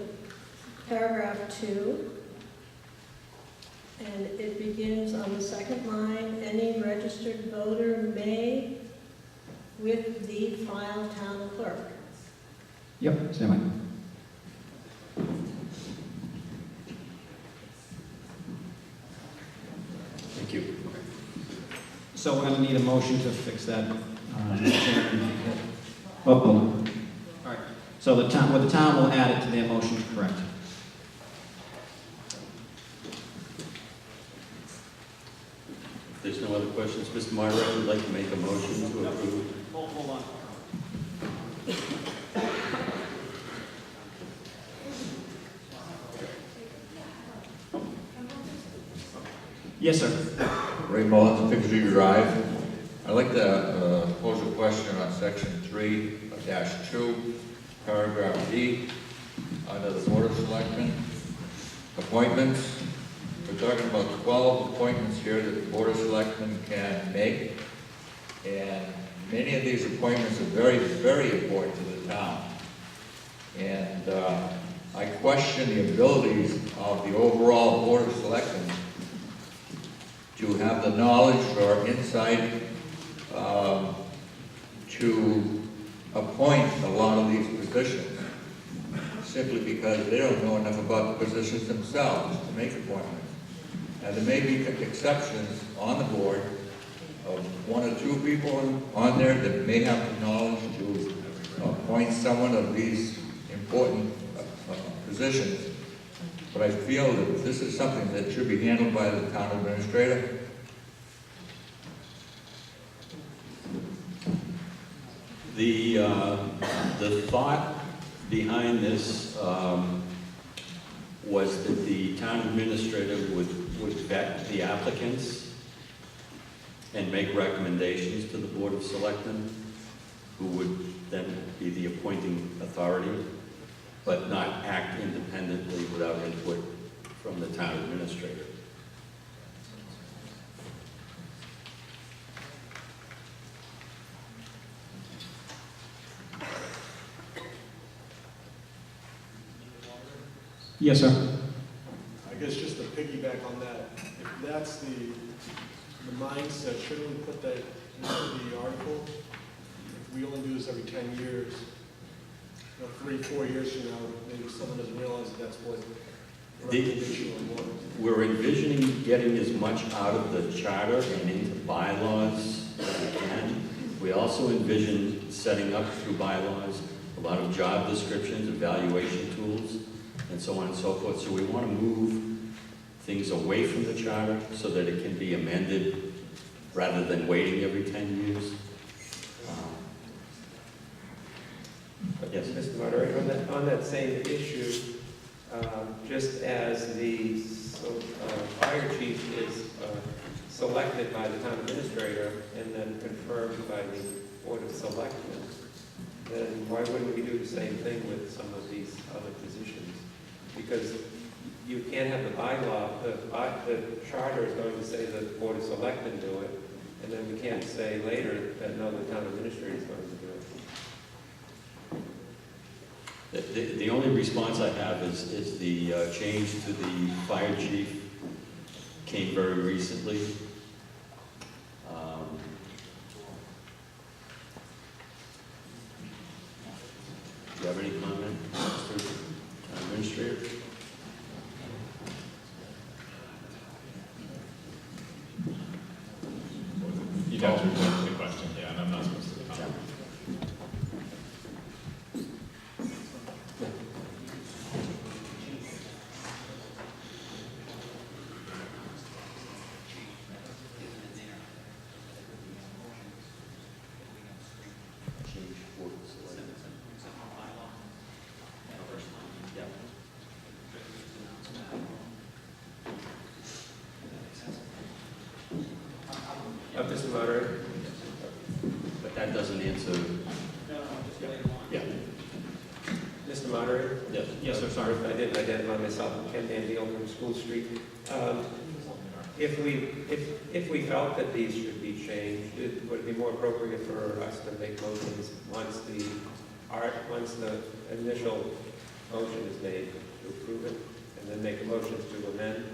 Speaker 13: paragraph 2, and it begins on the second line, any registered voter may with the file town clerk.
Speaker 1: Yep, same way.
Speaker 6: Thank you.
Speaker 1: So we're going to need a motion to fix that. Hold on. All right. So the town will add it to their motion, correct?
Speaker 6: there's no other questions, Mr. Moderator, would like to make a motion to approve.
Speaker 1: Hold on. Yes, sir.
Speaker 14: Ray Mullins, Picture Street Drive. I'd like to pose a question on section 3-2, paragraph D, under the Board of Selectmen appointments. We're talking about 12 appointments here that the Board of Selectmen can make, and many of these appointments are very, very important to the town. And I question the abilities of the overall Board of Selectmen to have the knowledge or insight to appoint a lot of these positions, simply because they don't know enough about the positions themselves to make appointments. And there may be exceptions on the board of 1 or 2 people on there that may have the knowledge to appoint someone of these important positions. But I feel that this is something that should be handled by the town administrator.
Speaker 6: The thought behind this was that the town administrator would vet the applicants and make recommendations to the Board of Selectmen, who would then be the appointing authority, but not act independently without input from the town administrator.
Speaker 1: Yes, sir.
Speaker 11: I guess just to piggyback on that, if that's the mindset, shouldn't we put that into the article? If we only do this every 10 years, 3-4 years from now, maybe someone doesn't realize that's what recommendation was.
Speaker 6: We're envisioning getting as much out of the charter and into bylaws as we can. We also envision setting up through bylaws a lot of job descriptions, evaluation tools, and so on and so forth. So we want to move things away from the charter so that it can be amended rather than waiting every 10 years. But yes.
Speaker 15: Mr. Moderator, on that same issue, just as the fire chief is selected by the town administrator and then confirmed by the Board of Selectmen, then why wouldn't we do the same thing with some of these other positions? Because you can't have the bylaw, the charter is going to say that the Board of Selectmen do it, and then we can't say later that no, the town administrator is going to do it.
Speaker 6: The only response I have is the change to the fire chief came very recently. Do you have any comment, Mr. Town Administrator?
Speaker 4: You'd have to repeat the question, yeah, and I'm not supposed to comment.
Speaker 15: Mr. Moderator?
Speaker 6: But that doesn't answer. Yeah.
Speaker 15: Mr. Moderator?
Speaker 6: Yes.
Speaker 1: Yes, sir, sorry.
Speaker 15: I didn't identify myself. Ken Dandiel from School Street. If we felt that these should be changed, would it be more appropriate for us to make motions once the initial motion is made to approve it, and then make motions to amend?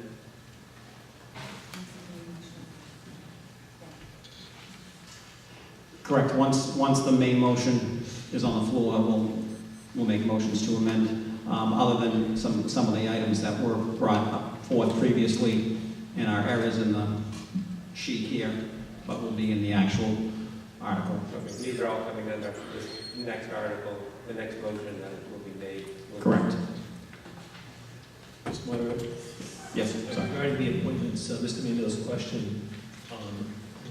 Speaker 1: Correct. Once the main motion is on the floor, we'll make motions to amend, other than some of the items that were brought forth previously and our errors in the sheet here, but will be in the actual article.
Speaker 15: Okay, these are all coming under this next article, the next motion that will be made.
Speaker 1: Correct.
Speaker 16: Mr. Moderator?
Speaker 1: Yes, sorry.
Speaker 16: Regarding the appointments, Mr. Mandela's question,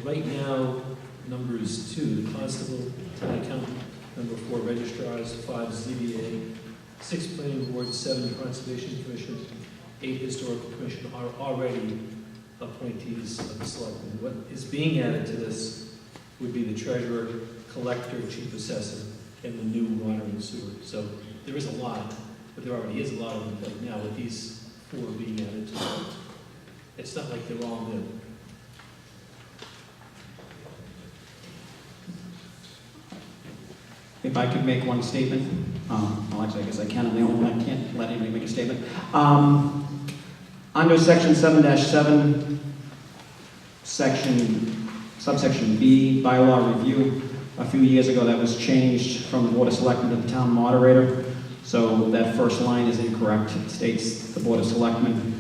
Speaker 11: Right now, numbers 2, the constable, town accountant, number 4, registrars, 5, ZBA, 6, planning board, 7, conservation commission, 8, historical commission are already appointees of the selectmen. What is being added to this would be the treasurer, collector, chief assessor, and the new water and sewer. So there is a lot, but there already is a lot of them right now with these 4 being added to it. It's not like they're all new.
Speaker 1: If I could make one statement, well, actually, I guess I can, I'm the only one that can't let anybody make a statement. Under section 7-7, subsection B, bylaw review, a few years ago that was changed from the Board of Selectmen to the town moderator. So that first line is incorrect. It states the Board of Selectmen.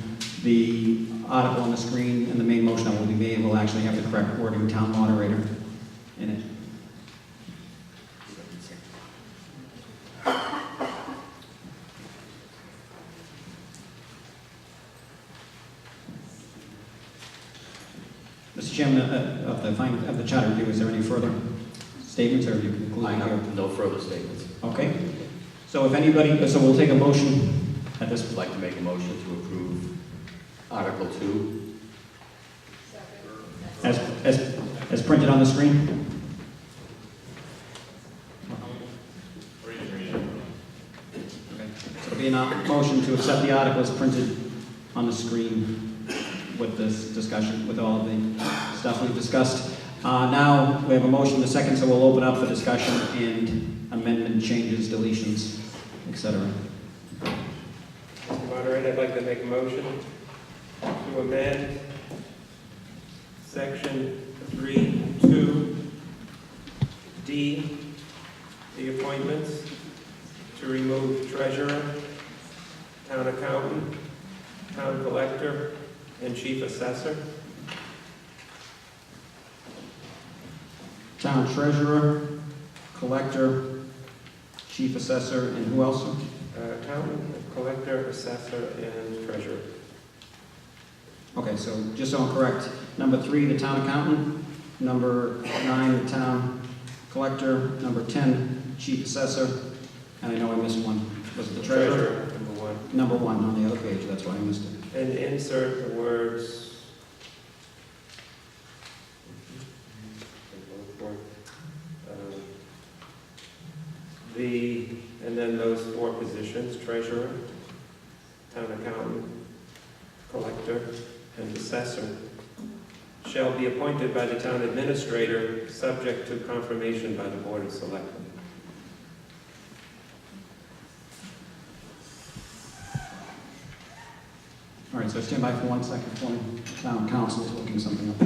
Speaker 1: The article on the screen and the main motion that will be made will actually have the correct wording, town moderator, in it. Mr. Chairman, of the charter review, is there any further statements, or have you concluded?
Speaker 6: I have no further statements.
Speaker 1: Okay. So if anybody, so we'll take a motion at this.
Speaker 6: I'd like to make a motion to approve Article 2.
Speaker 1: As printed on the screen. Okay. So it'll be a motion to accept the article as printed on the screen with this discussion, with all of the stuff we've discussed. Now we have a motion, the second, so we'll open up for discussion and amendment, changes, deletions, etc.
Speaker 15: Mr. Moderator, I'd like to make a motion to amend section 3.2D, the appointments, to remove treasurer, town accountant, town collector, and chief assessor.
Speaker 1: Town treasurer, collector, chief assessor, and who else?
Speaker 15: Accountant, collector, assessor, and treasurer.
Speaker 1: Okay, so just so I'm correct, number 3, the town accountant, number 9, the town collector, number 10, chief assessor, and I know I missed one. Was it the treasurer?
Speaker 15: Number 1.
Speaker 1: Number 1 on the other page, that's why I missed it.
Speaker 15: And insert the words and then those 4 positions, treasurer, town accountant, collector, and assessor, shall be appointed by the town administrator, subject to confirmation by the Board of Selectmen.
Speaker 1: All right, so stand by for 1 second for me. Town council is looking something up.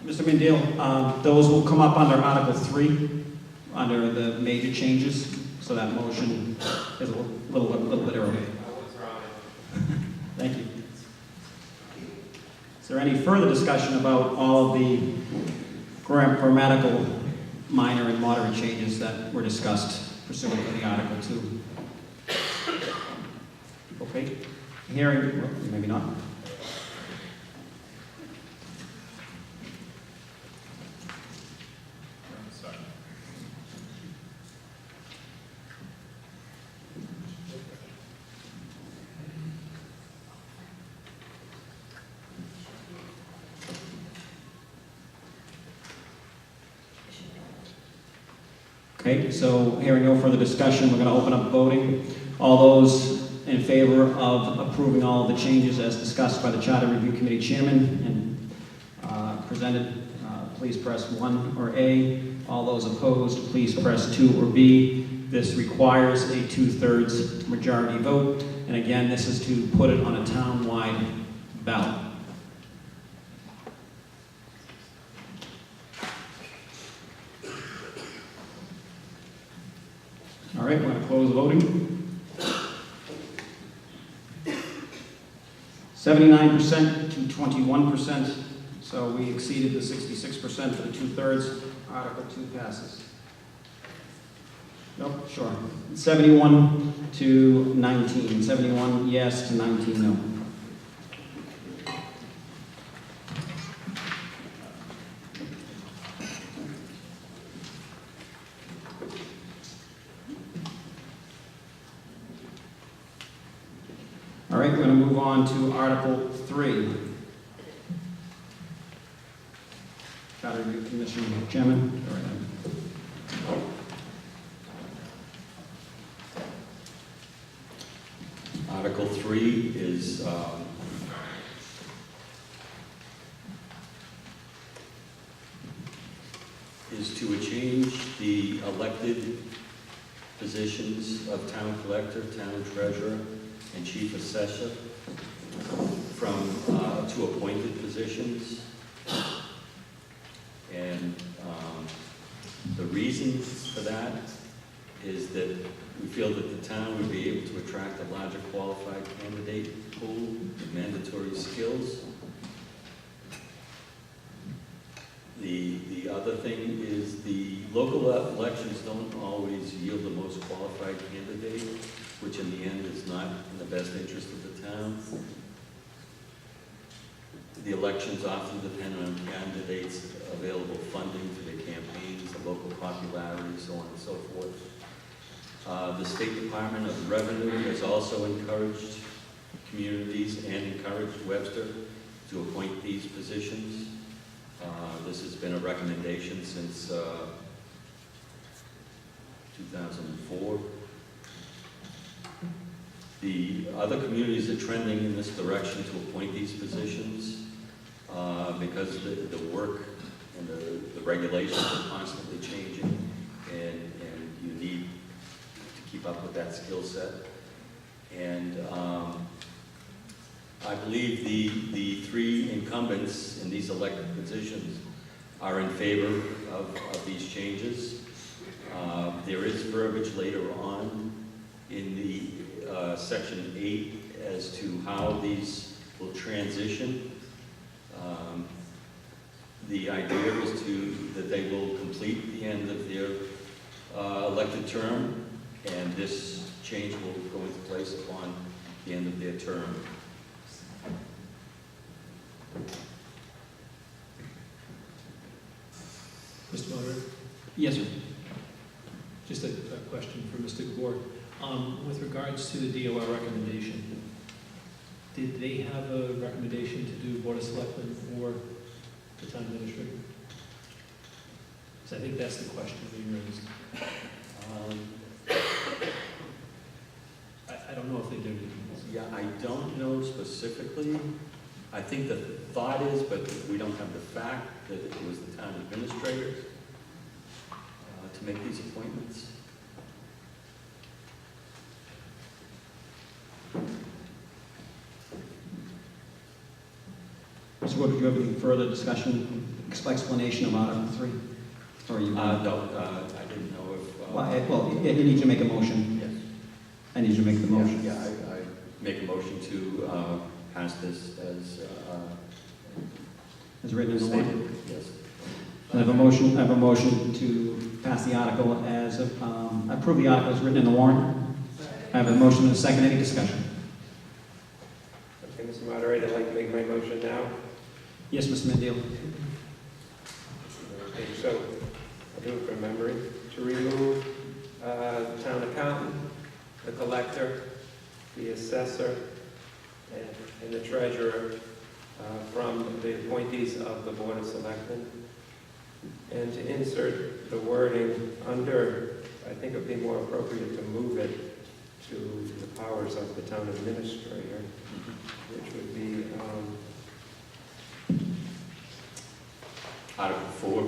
Speaker 1: Mr. Mandel, those will come up under Article 3, under the major changes, so that motion is a little bit early. Thank you. Is there any further discussion about all of the grammatical minor and moderate changes that were discussed pursuant to the Article 2? Okay. Hearing, well, maybe not. Okay, so hearing no further discussion, we're going to open up voting. All those in favor of approving all of the changes as discussed by the Charter Review Committee Chairman and presented please press 1 or A. All those opposed, please press 2 or B. This requires a 2/3 majority vote, and again, this is to put it on a town-wide ballot. All right, we're going to close voting. 79% to 21%, so we exceeded the 66% for the 2/3. Article 2 passes. Nope, sure. 71 to 19. 71 yes to 19 no. All right, we're going to move on to Article 3. Charter Review Commission Chairman. Go right ahead.
Speaker 6: Article 3 is to change the elected positions of town collector, town treasurer, and chief assessor to appointed positions. And the reason for that is that we feel that the town would be able to attract a larger qualified candidate pool with mandatory skills. The other thing is the local elections don't always yield the most qualified candidate, which in the end is not in the best interest of the town. The elections often depend on candidates' available funding for their campaigns, the local popularity, so on and so forth. The State Department of Revenue has also encouraged communities and encouraged Webster to appoint these positions. This has been a recommendation since 2004. The other communities are trending in this direction to appoint these positions because the work and the regulations are constantly changing, and you need to keep up with that skill set. And I believe the three incumbents in these elected positions are in favor of these changes. There is verbiage later on in the Section 8 as to how these will transition. The idea is that they will complete the end of their elected term, and this change will go into place upon the end of their term.
Speaker 16: Mr. Moderator,
Speaker 1: Yes, sir.
Speaker 16: just a question for Mr. Gabor. With regards to the DOR recommendation, did they have a recommendation to do Board of Selectmen or the town administrator? Because I think that's the question being raised. I don't know if they did.
Speaker 6: Yeah, I don't know specifically. I think the thought is, but we don't have the fact, that it was the town administrator to make these appointments.
Speaker 1: Mr. Wood, do you have any further discussion, explanation of Article 3? Or you
Speaker 6: No, I didn't know if...
Speaker 1: well, you need to make a motion.
Speaker 6: Yes.
Speaker 1: I need you to make the motion.
Speaker 6: Yeah, I make a motion to pass this
Speaker 1: As written in the
Speaker 6: stated.
Speaker 1: warrant.
Speaker 6: Yes.
Speaker 1: I have a motion to pass the article as, approve the article as written in the warrant. I have a motion and a second. Any discussion?
Speaker 15: Okay, Mr. Moderator, I'd like to make my motion now.
Speaker 1: Yes, Mr. Mendel.
Speaker 15: Okay, so I'll do it from memory. To remove the town accountant, the collector, the assessor, and the treasurer from the appointees of the Board of Selectmen, and to insert the wording under, I think it would be more appropriate to move it to the powers of the town administrator, which would be
Speaker 6: Article 4.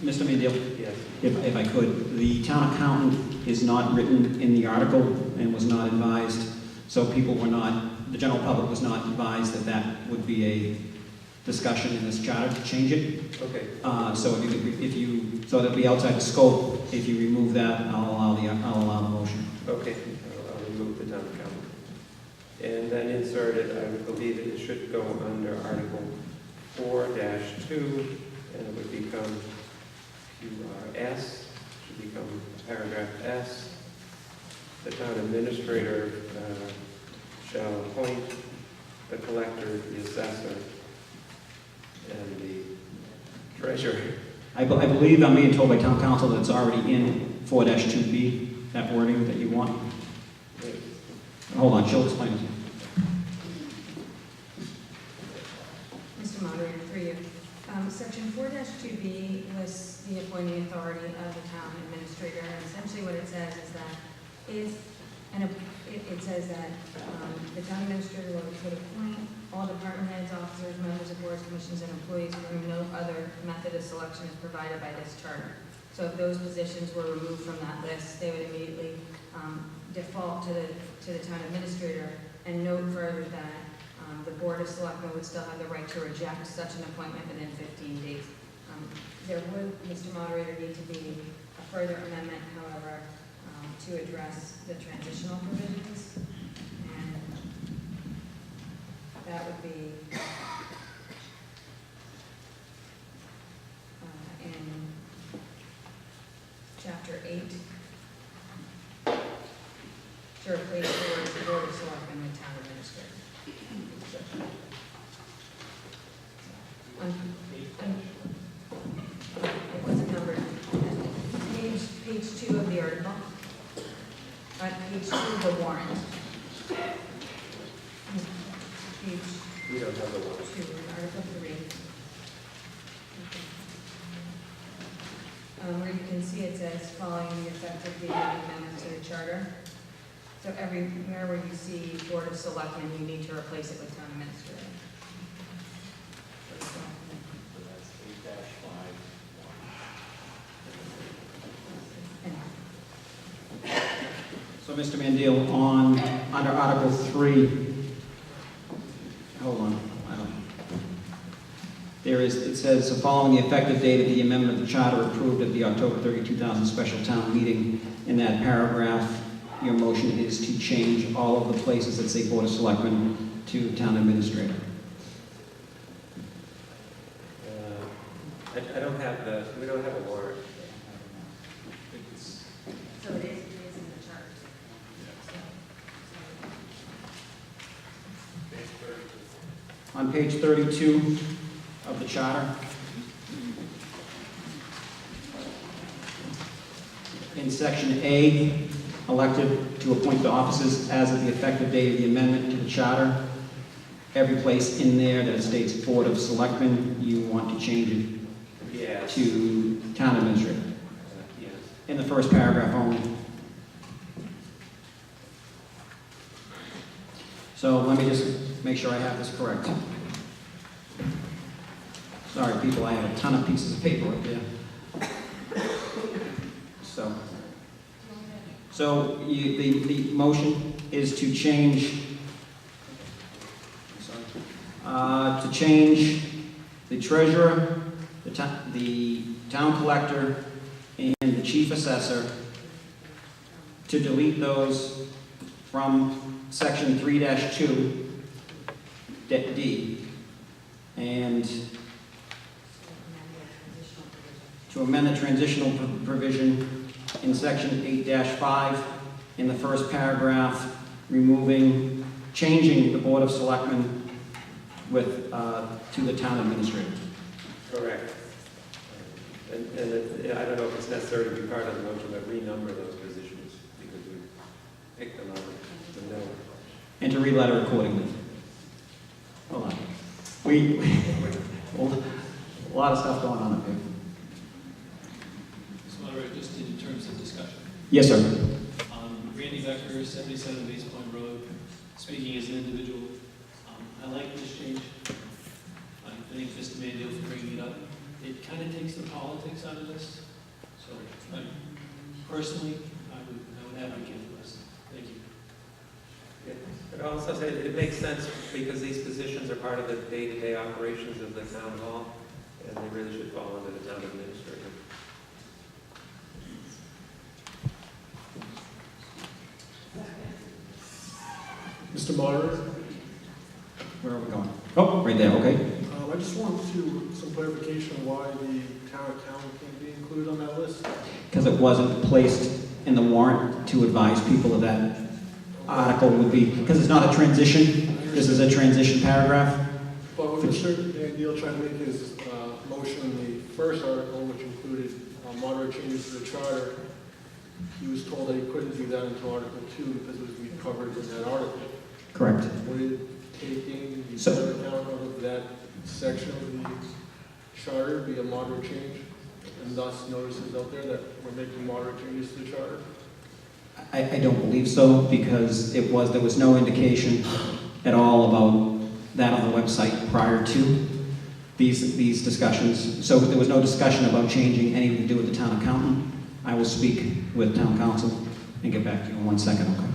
Speaker 1: Mr. Mandel,
Speaker 15: Yes.
Speaker 1: if I could, the town accountant is not written in the article and was not advised, so people were not, the general public was not advised that that would be a discussion in this charter to change it.
Speaker 15: Okay.
Speaker 1: So so it'll be outside the scope. If you remove that, I'll allow the motion.
Speaker 15: Okay, I'll remove the town accountant. And then insert it, I believe it should go under Article 4-2, and it would become QRS, should become paragraph S. The town administrator shall appoint the collector, the assessor, and the treasurer.
Speaker 1: I believe I'm being told by town council that it's already in 4-2B, that wording that you want. Hold on, she'll explain it.
Speaker 8: Mr. Moderator, through you. Section 4-2B lists the appointing authority of the town administrator, and essentially what it says is that it says that the town administrator would appoint all department heads, officers, members of boards, commissions, and employees for whom no other method of selection is provided by this charter. So if those positions were removed from that list, they would immediately default to the town administrator. And note further that the Board of Selectmen would still have the right to reject such an appointment within 15 days. There would, Mr. Moderator, need to be a further amendment, however, to address the transitional provisions. And that would be in Chapter 8, to replace the words Board of Selectmen with Town Administrator. It wasn't numbered. Page 2 of the article. Page 2 of the warrant. Page
Speaker 15: We don't have the warrant.
Speaker 8: 2, Article 3. Where you can see it says, following the effective date of the amendment to the charter. So everywhere where you see Board of Selectmen, you need to replace it with Town Administrator.
Speaker 1: So, Mr. Mandel, under Article 3, hold on, it says, following the effective date of the amendment of the charter approved at the October 30, 2000 special town meeting. In that paragraph, your motion is to change all of the places that say Board of Selectmen to Town Administrator.
Speaker 15: I don't have we don't have a warrant.
Speaker 8: So it is in the chart.
Speaker 1: On page 32 of the charter, in section A, elected to appoint the officers as of the effective date of the amendment to the charter, every place in there that it states Board of Selectmen, you want to change it
Speaker 15: Yes.
Speaker 1: to Town Administrator,
Speaker 15: Yes.
Speaker 1: in the first paragraph only. So let me just make sure I have this correct. Sorry, people, I have a ton of pieces of paper up there. So the motion is to change, to change the treasurer, the town collector, and the chief assessor, to delete those from section 3-2, D, and to amend the transitional provision in section 8-5, in the first paragraph, changing the Board of Selectmen to the town administrator.
Speaker 15: Correct. And I don't know if it's necessary to be part of the motion, but renumber those positions because we picked them out of the middle.
Speaker 1: And to re-letter accordingly. Hold on. A lot of stuff going on up here.
Speaker 16: Mr. Moderator, just in terms of discussion.
Speaker 1: Yes, sir.
Speaker 16: Randy Becker, 77 Base Point Road, speaking as an individual. I like this change. it kind of takes the politics out of this. So, personally, I would advocate for this. Thank you.
Speaker 15: But also say it makes sense because these positions are part of the day-to-day operations of the town hall, and they really should fall under the town administrator.
Speaker 11: Mr. Moderator,
Speaker 1: Where are we going? Oh, right there, okay.
Speaker 11: I just wanted some clarification on why the town accountant can't be included on that list.
Speaker 1: Because it wasn't placed in the warrant to advise people of that article would be, because it's not a transition, this is a transition paragraph.
Speaker 11: But what Mr. Van Deal tried to make his motion in the first article, which included moderate changes to the charter, he was told that he couldn't do that until Article 2 because it was to be covered in that article.
Speaker 1: Correct.
Speaker 11: Would it taking the
Speaker 1: So-
Speaker 11: town account out of that section of the charter be a moderate change? And thus notices out there that we're making moderate changes to the charter?
Speaker 1: I don't believe so, because there was no indication at all about that on the website prior to these discussions. So there was no discussion about changing anything to do with the town accountant. I will speak with town council and get back to you in 1 second, okay?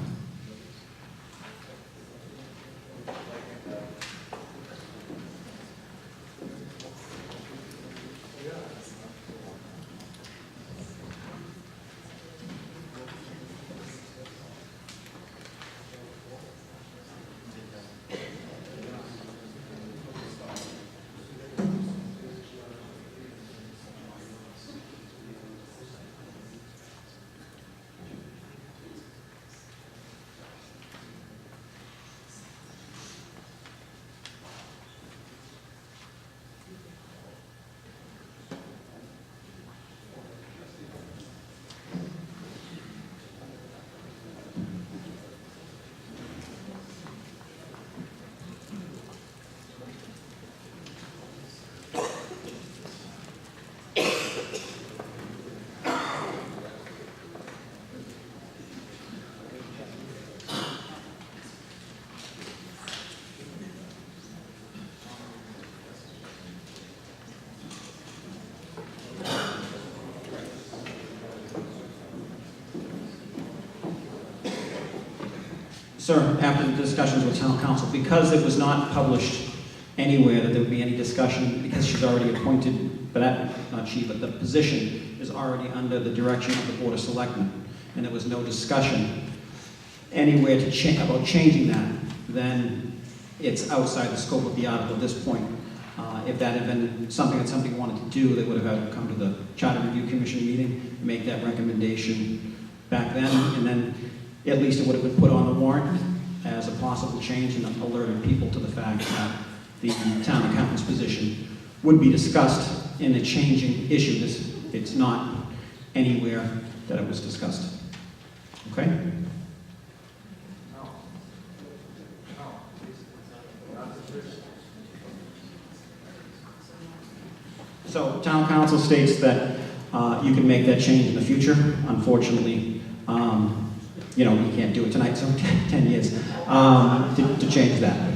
Speaker 1: Sir, after the discussions with town council, because it was not published anywhere that there would be any discussion, because she's already appointed, but not she, but the position is already under the direction of the Board of Selectmen, and there was no discussion anywhere about changing that, then it's outside the scope of the article at this point. If that had been something that somebody wanted to do, they would have had to come to the Charter Review Commission meeting, make that recommendation back then, and then at least it would have been put on the warrant as a possible change and alerted people to the fact that the town accountant's position would be discussed in a changing issue. It's not anywhere that it was discussed. Okay? So town council states that you can make that change in the future. Unfortunately, you can't do it tonight, so 10 years to change that.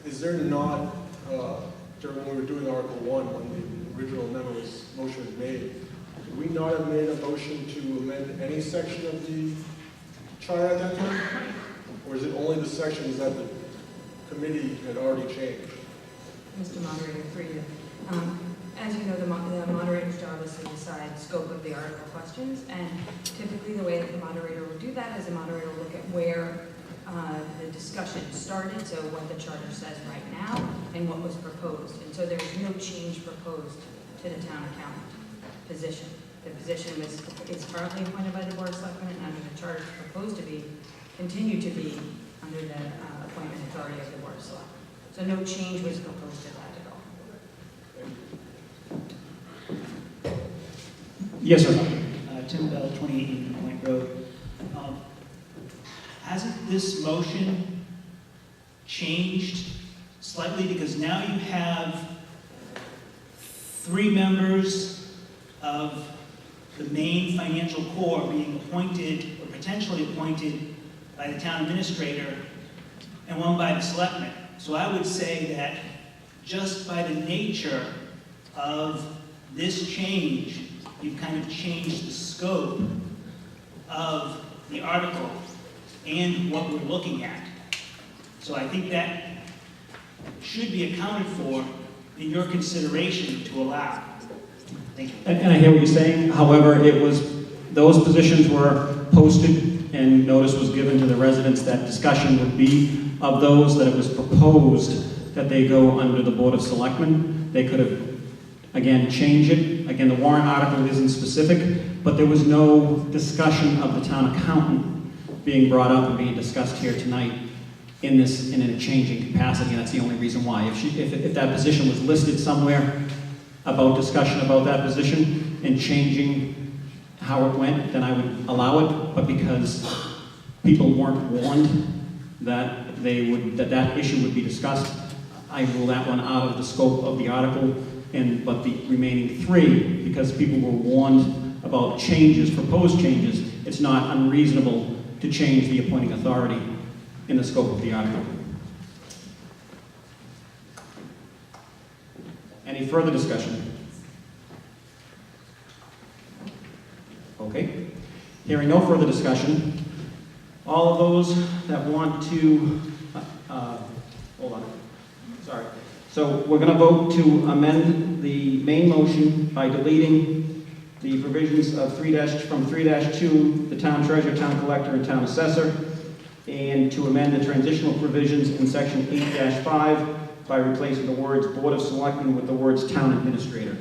Speaker 11: Is there not, during when we were doing Article 1, when the original amendment motion was made, did we not have made a motion to amend any section of the charter at that time? Or is it only the sections that the committee had already changed?
Speaker 8: Mr. Moderator, through you. As you know, the moderator's job is to decide scope of the article questions, and typically the way that the moderator will do that is the moderator will look at where the discussion started, so what the charter says right now, and what was proposed. And so there was no change proposed to the town accountant position. The position is currently appointed by the Board of Selectmen, and under the charter is proposed to be, continue to be under the appointment authority of the Board of Selectmen. So no change was proposed to that at all.
Speaker 1: Yes, sir.
Speaker 12: Tim Bell, 28 Union Point Road. Hasn't this motion changed slightly? Because now you have 3 members of the main financial core being appointed or potentially appointed by the town administrator and 1 by the selectmen. So I would say that just by the nature of this change, you've kind of changed the scope of the article and what we're looking at. So I think that should be accounted for in your consideration to allow. Thank you.
Speaker 1: And I hear what you're saying. However, those positions were posted and notice was given to the residents that discussion would be of those that it was proposed that they go under the Board of Selectmen. They could have, again, changed it. Again, the warrant article isn't specific, but there was no discussion of the town accountant being brought up and being discussed here tonight in a changing capacity, and that's the only reason why. If that position was listed somewhere about discussion about that position and changing how it went, then I would allow it, but because people weren't warned that that issue would be discussed, I rule that one out of the scope of the article, but the remaining three, because people were warned about changes, proposed changes, it's not unreasonable to change the appointing authority in the scope of the article. Any further discussion? Okay. Hearing no further discussion, all of those that want to, hold on, sorry. So we're going to vote to amend the main motion by deleting the provisions of from 3-2, the town treasurer, town collector, and town assessor, and to amend the transitional provisions in section 8-5 by replacing the words Board of Selectmen with the words town administrator,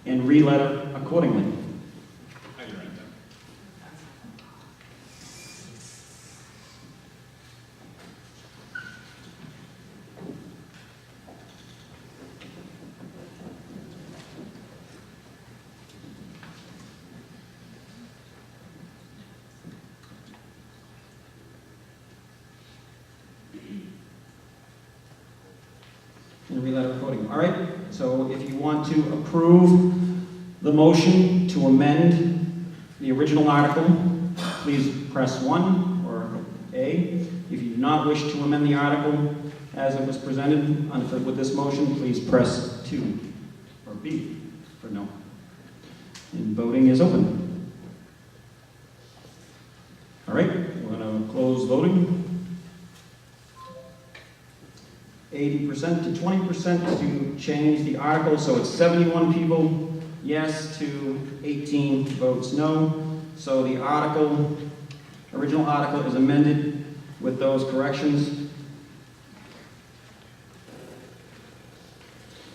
Speaker 1: and re-letter accordingly. And re-letter recording. All right, so if you want to approve the motion to amend the original article, please press 1 or A. If you do not wish to amend the article as it was presented with this motion, please press 2 or B for no. And voting is open. All right, we're going to close voting. 80% to 20% to change the article, so it's 71 people yes to 18 votes no. So the original article is amended with those corrections.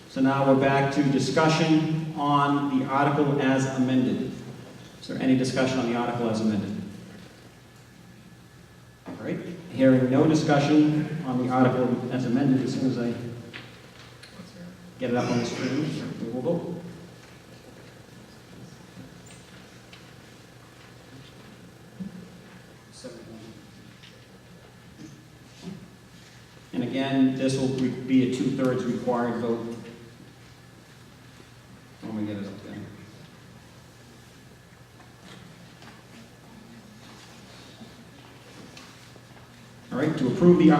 Speaker 1: So now we're back to discussion on the article as amended. Is there any discussion on the article as amended? All right, hearing no discussion on the article as amended, as soon as I get it up on the screen, we will vote. And again, this will be a 2/3 required vote. Let me get it up there. All right, to approve the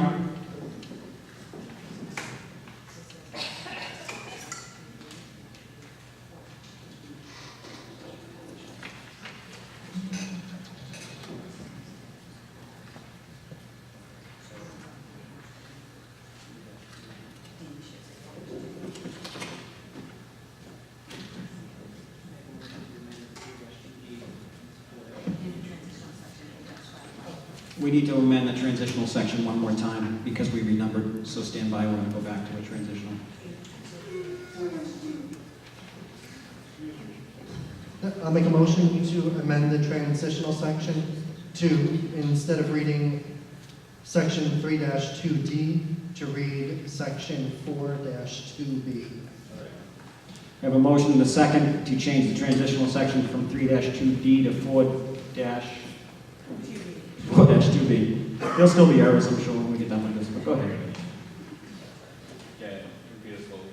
Speaker 1: we need to amend the transitional section one more time because we renumbered, so stand by, we're going to go back to a transitional.
Speaker 17: I'll make a motion to amend the transitional section to, instead of reading section 3-2D, to read section 4-2B.
Speaker 1: We have a motion and a second to change the transitional section from 3-2D to 4-2B. There'll still be errors, I'm sure, when we get done with this, but go ahead.
Speaker 4: Yeah, repeat it slowly.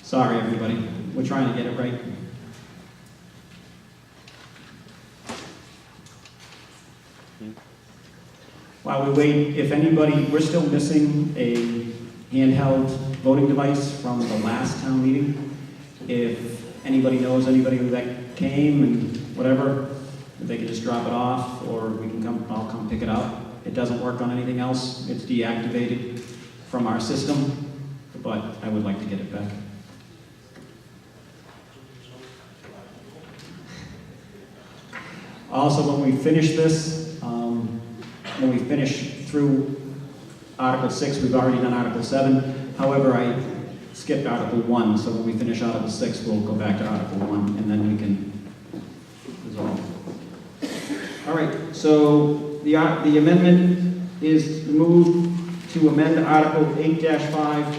Speaker 1: Sorry, everybody. We're trying to get it right. While we wait, if anybody, we're still missing a handheld voting device from the last town meeting. If anybody knows anybody that came and whatever, if they can just drop it off, or we can come, I'll come pick it up. It doesn't work on anything else. It's deactivated from our system, but I would like to get it back. Also, when we finish this, when we finish through Article 6, we've already done Article 7. However, I skipped Article 1, so when we finish Article 6, we'll go back to Article 1, and then we can resolve. All right, so the amendment is moved to amend Article 8-5,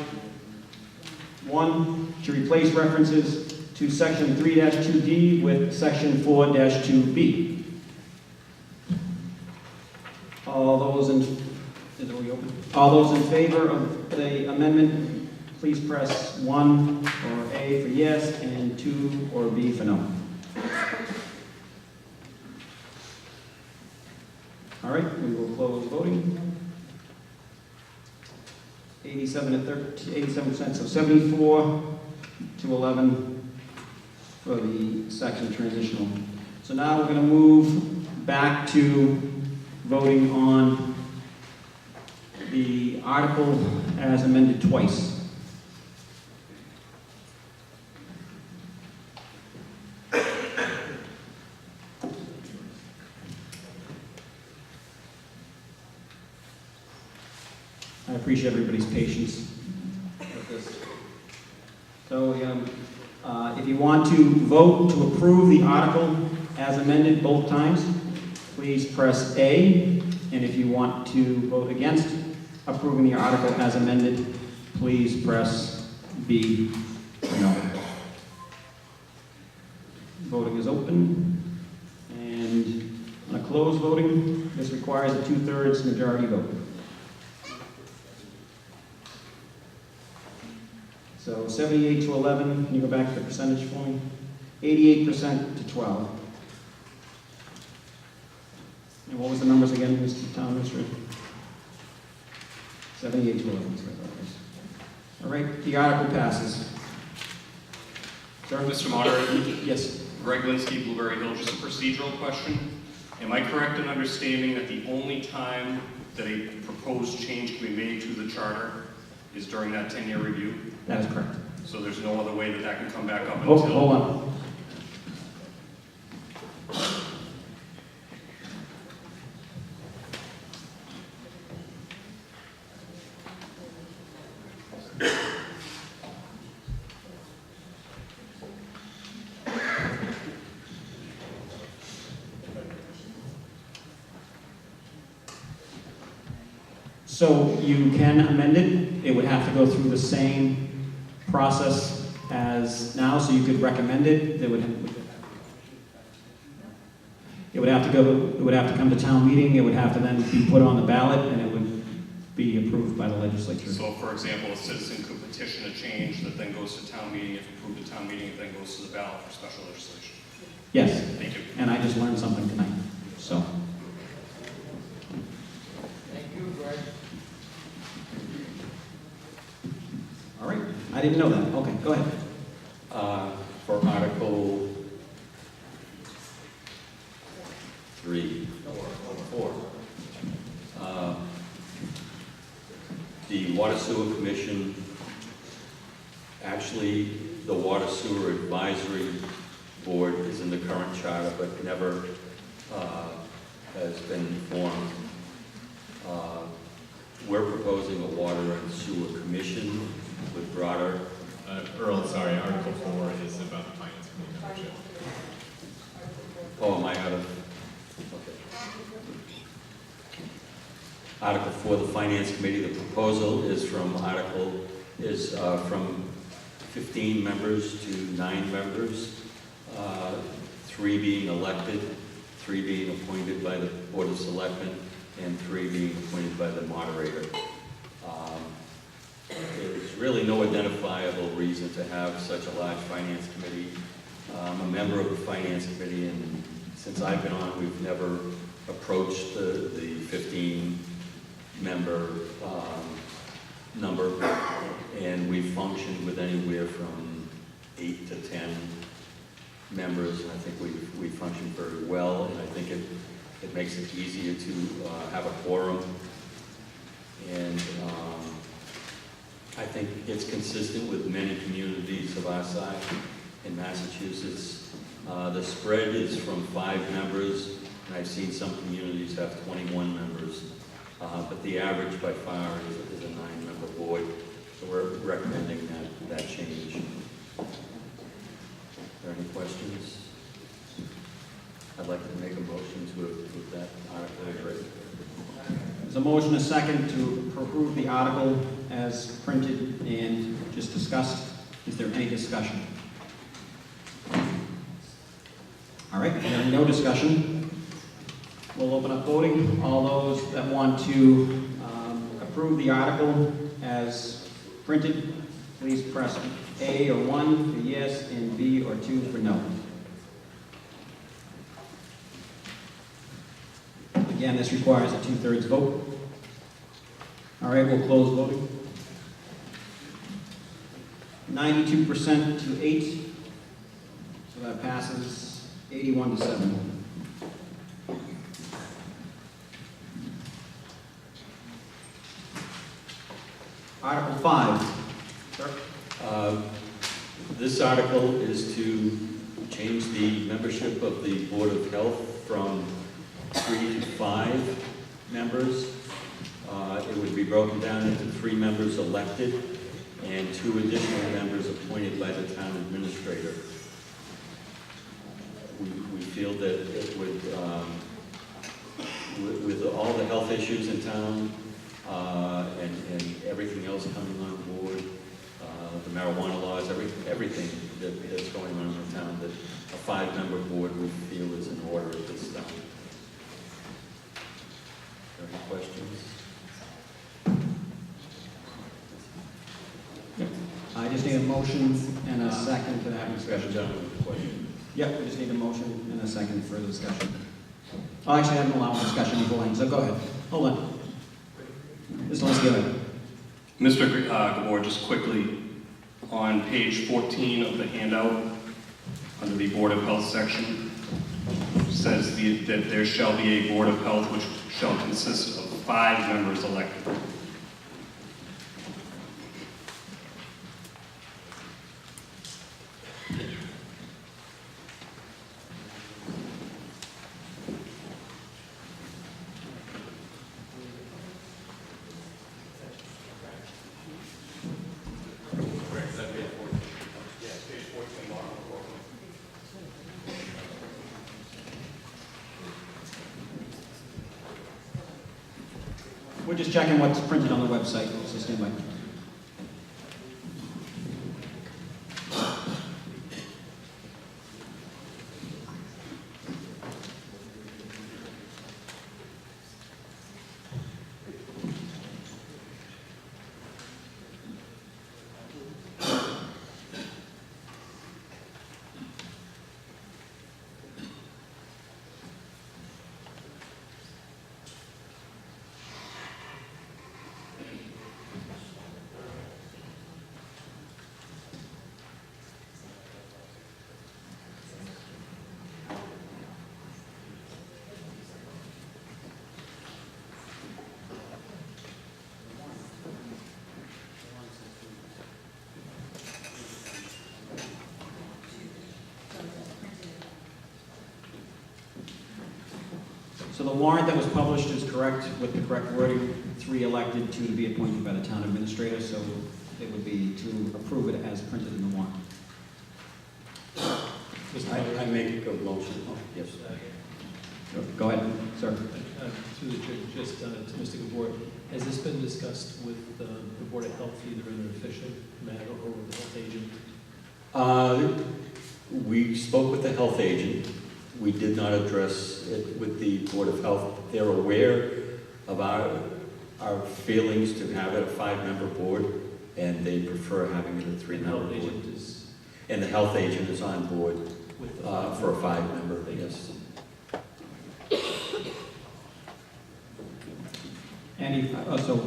Speaker 1: 1, to replace references to Section 3-2D with Section 4-2B. All those in favor of the amendment, please press 1 or A for yes, and 2 or B for no. All right, we will close voting. 87%, so 74 to 11 for the section transitional. So now we're going to move back to voting on the article as amended twice. I appreciate everybody's patience with this. So if you want to vote to approve the article as amended both times, please press A. And if you want to vote against approving the article as amended, please press B for no. Voting is open. And on a closed voting, this requires a 2/3 majority vote. So 78 to 11, can you go back to the percentage for me? 88% to 12. And what was the numbers again, Mr. Town Administrator? 78 to 11. All right, the article passes. Sir?
Speaker 18: Mr. Moderator?
Speaker 1: Yes.
Speaker 18: Greg Linsky, Blueberry Hill. Just a procedural question. Am I correct in understanding that the only time that a proposed change can be made to the charter is during that 10-year review?
Speaker 1: That is correct.
Speaker 18: So there's no other way that that can come back up
Speaker 1: Oh,
Speaker 18: until...
Speaker 1: hold on. So you can amend it. It would have to go through the same process as now, so you could recommend it. It would have to go. It would have to come to town meeting. It would have to then be put on the ballot, and it would be approved by the legislature.
Speaker 18: So, for example, a citizen could petition a change that then goes to town meeting. If approved at town meeting, it then goes to the ballot for special legislation.
Speaker 1: Yes.
Speaker 18: Thank you.
Speaker 1: And I just learned something tonight. So.
Speaker 3: Thank you, Greg.
Speaker 1: All right. I didn't know that. Okay, go ahead.
Speaker 6: For Article 3, 4, the Water Sewer Commission, actually, the Water Sewer Advisory Board is in the current charter, but never has been formed. We're proposing a Water and Sewer Commission with broader...
Speaker 4: Earl, sorry, Article 4 is about the Finance Committee membership.
Speaker 6: Oh, am I out of... Okay. Article 4, the Finance Committee, the proposal is from from 15 members to 9 members, 3 being elected, 3 being appointed by the Board of Selectmen, and 3 being appointed by the moderator. There's really no identifiable reason to have such a large Finance Committee. I'm a member of the Finance Committee, and since I've been on, we've never approach the 15-member number, and we functioned with anywhere from 8 to 10 members, and I think we functioned very well, and I think it makes it easier to have a quorum, and I think it's consistent with many communities of our size in Massachusetts. The spread is from 5 members, and I've seen some communities have 21 members, but the average by far is a 9-member board, so we're recommending that change. Are there any questions? I'd like to make a motion to approve that article as written.
Speaker 1: There's a motion, a second, to approve the article as printed and just discussed. Is there any discussion? All right, hearing no discussion, we'll open up voting. All those that want to approve the article as printed, please press A or 1 for yes and B or 2 for no. Again, this requires a 2/3 vote. All right, we'll close voting. 92% to 8, so that passes 81 to 7. Article 5. Sir?
Speaker 6: This article is to change the membership of the Board of Health from 3 to 5 members. It would be broken down into 3 members elected and 2 additional members appointed by the town administrator. We feel that it would, with all the health issues in town and everything else coming on board, the marijuana laws, everything that's going on in the town, that a 5-member board we feel is in order at this time. Are there any questions?
Speaker 1: I just need a motion and a second to have discussion.
Speaker 6: Gentlemen, question?
Speaker 1: Yep, we just need a motion and a second for the discussion. Oh, actually, I haven't allowed discussion beforehand, so go ahead. Hold on. Mr. Linsky, go ahead.
Speaker 18: Mr. Gabor, just quickly, on page 14 of the handout, under the Board of Health section, says that there shall be a Board of Health which shall consist of 5 members elected.
Speaker 1: We're just checking what's printed on the website, so stand by. So the warrant that was published is correct with the correct wording, 3 elected, 2 to be appointed by the town administrator, so it would be to approve it as printed in the warrant.
Speaker 6: I make a motion. Oh, yes.
Speaker 1: Go ahead, sir.
Speaker 16: Through the chair, just to Mr. Gabor, has this been discussed with the Board of Health, either in an official matter or with the health agent?
Speaker 6: We spoke with the health agent. We did not address it with the Board of Health. They're aware of our feelings to have it a 5-member board, and they prefer having it a 3-member board. And the health agent is on board for a 5-member, yes.
Speaker 1: any, so,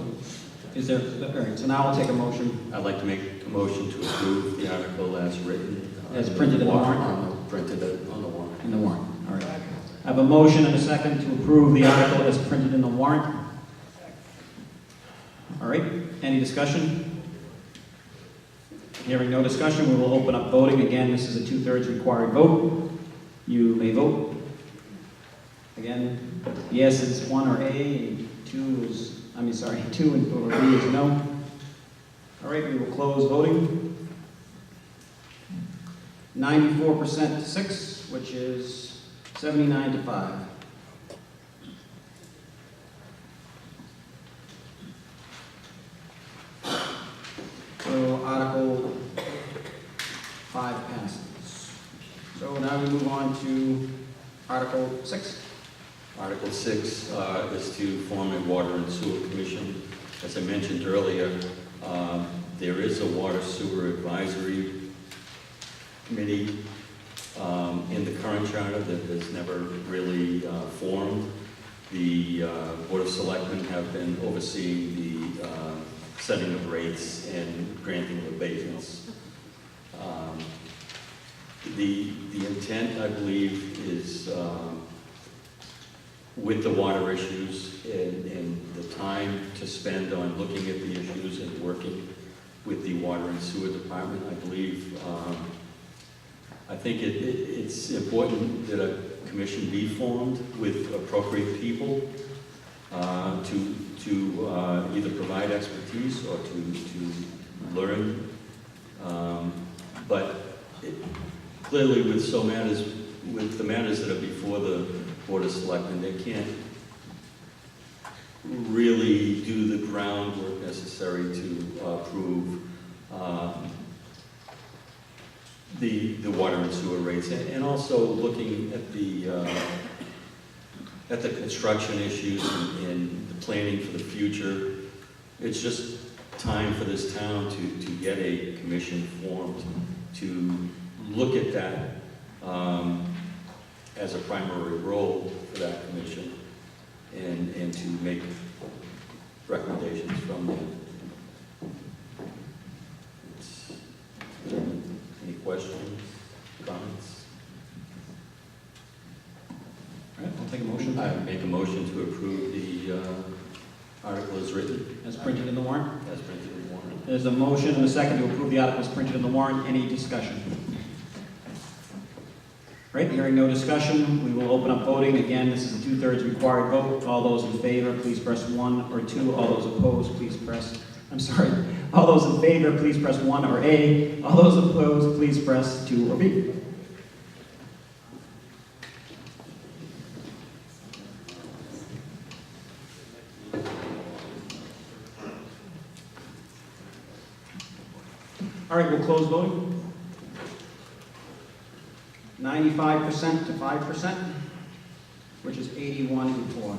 Speaker 1: is there, all right, so now I'll take a motion.
Speaker 6: I'd like to make a motion to approve the article as written.
Speaker 1: As printed in the warrant?
Speaker 6: Printed on the warrant.
Speaker 1: In the warrant, all right. I have a motion and a second to approve the article as printed in the warrant. All right, any discussion? Hearing no discussion, we will open up voting. Again, this is a 2/3 required vote. You may vote. Again, yes is 1 or A, 2 is, 2 or B is no. All right, we will close voting. 94% to 6, which is 79 to 5. So Article 5 passes. So now we move on to Article 6.
Speaker 6: Article 6 is to form a water and sewer commission. As I mentioned earlier, there is a water sewer advisory committee in the current charter that has never really formed. The Board of Selectmen have been overseeing the setting of rates and granting of abatements. The intent, I believe, is with the water issues and the time to spend on looking at the issues and working with the water and sewer department, I believe, I think it's important that a commission be formed with appropriate people to either provide expertise or to learn. But clearly with the matters that are before the Board of Selectmen, they can't really do the groundwork necessary to approve the water and sewer rates, and also looking at the construction issues and the planning for the future. It's just time for this town to get a commission formed to look at that as a primary role for that commission and to make recommendations from them. Any questions, comments?
Speaker 1: All right, I'll take a motion.
Speaker 6: I make a motion to approve the article as written.
Speaker 1: As printed in the warrant?
Speaker 6: As printed in the warrant.
Speaker 1: There's a motion and a second to approve the articles printed in the warrant. Any discussion? Right, hearing no discussion, we will open up voting. Again, this is a 2/3 required vote. All those in favor, please press 1 or 2. All those opposed, please press, all those in favor, please press 1 or A. All those opposed, please press 2 or B. All right, we'll close voting. 95% to 5%, which is 81 to 4.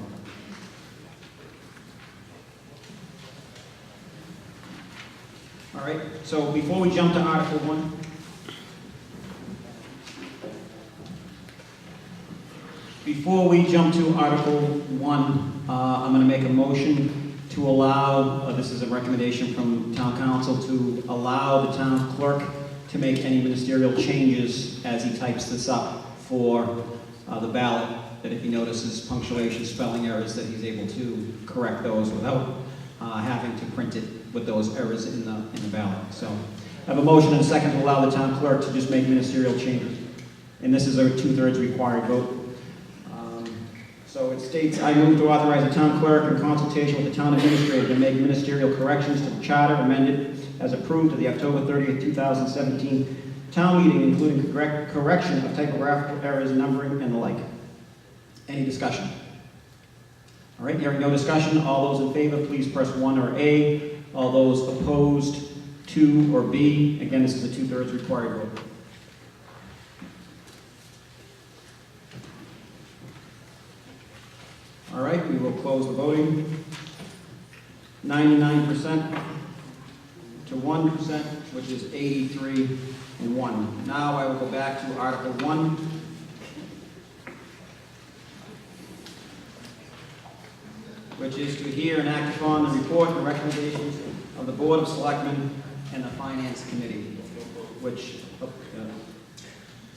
Speaker 1: All right, so before we jump to Article 1, I'm going to make a motion to allow, this is a recommendation from Town Council, to allow the town clerk to make any ministerial changes as he types this up for the ballot, that if he notices punctuation, spelling errors, that he's able to correct those without having to print it with those errors in the ballot. So I have a motion and a second to allow the town clerk to just make ministerial changes. And this is a 2/3 required vote. So it states, I move to authorize the town clerk in consultation with the town administrator to make ministerial corrections to the charter amended as approved to the October 30th, 2017 town meeting, including correction of typographical errors, numbering, and the like. Any discussion? All right, hearing no discussion, all those in favor, please press 1 or A. All those opposed, 2 or B. Again, this is a 2/3 required vote. All right, we will close the voting. 99% to 1%, which is 83 and 1. Now I will go back to Article 1. which is to hear and act upon the report and recommendations of the Board of Selectmen and the Finance Committee, which,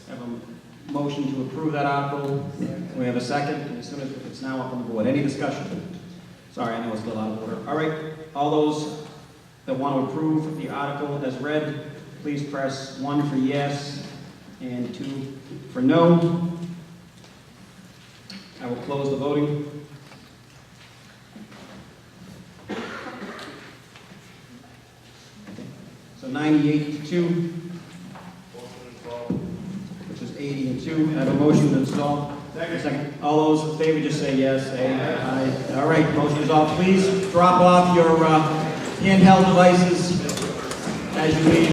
Speaker 1: have a motion to approve that article. We have a second, and as soon as it's now up on the board. Any discussion? Sorry, I know it's a little out of order. All right, all those that want to approve the article as read, please press 1 for yes and 2 for no. I will close the voting. So 98 to 2, which is 80 and 2. I have a motion to install. Second. All those in favor, just say yes. Aye. All right, motion is off. Please drop off your handheld devices as you leave.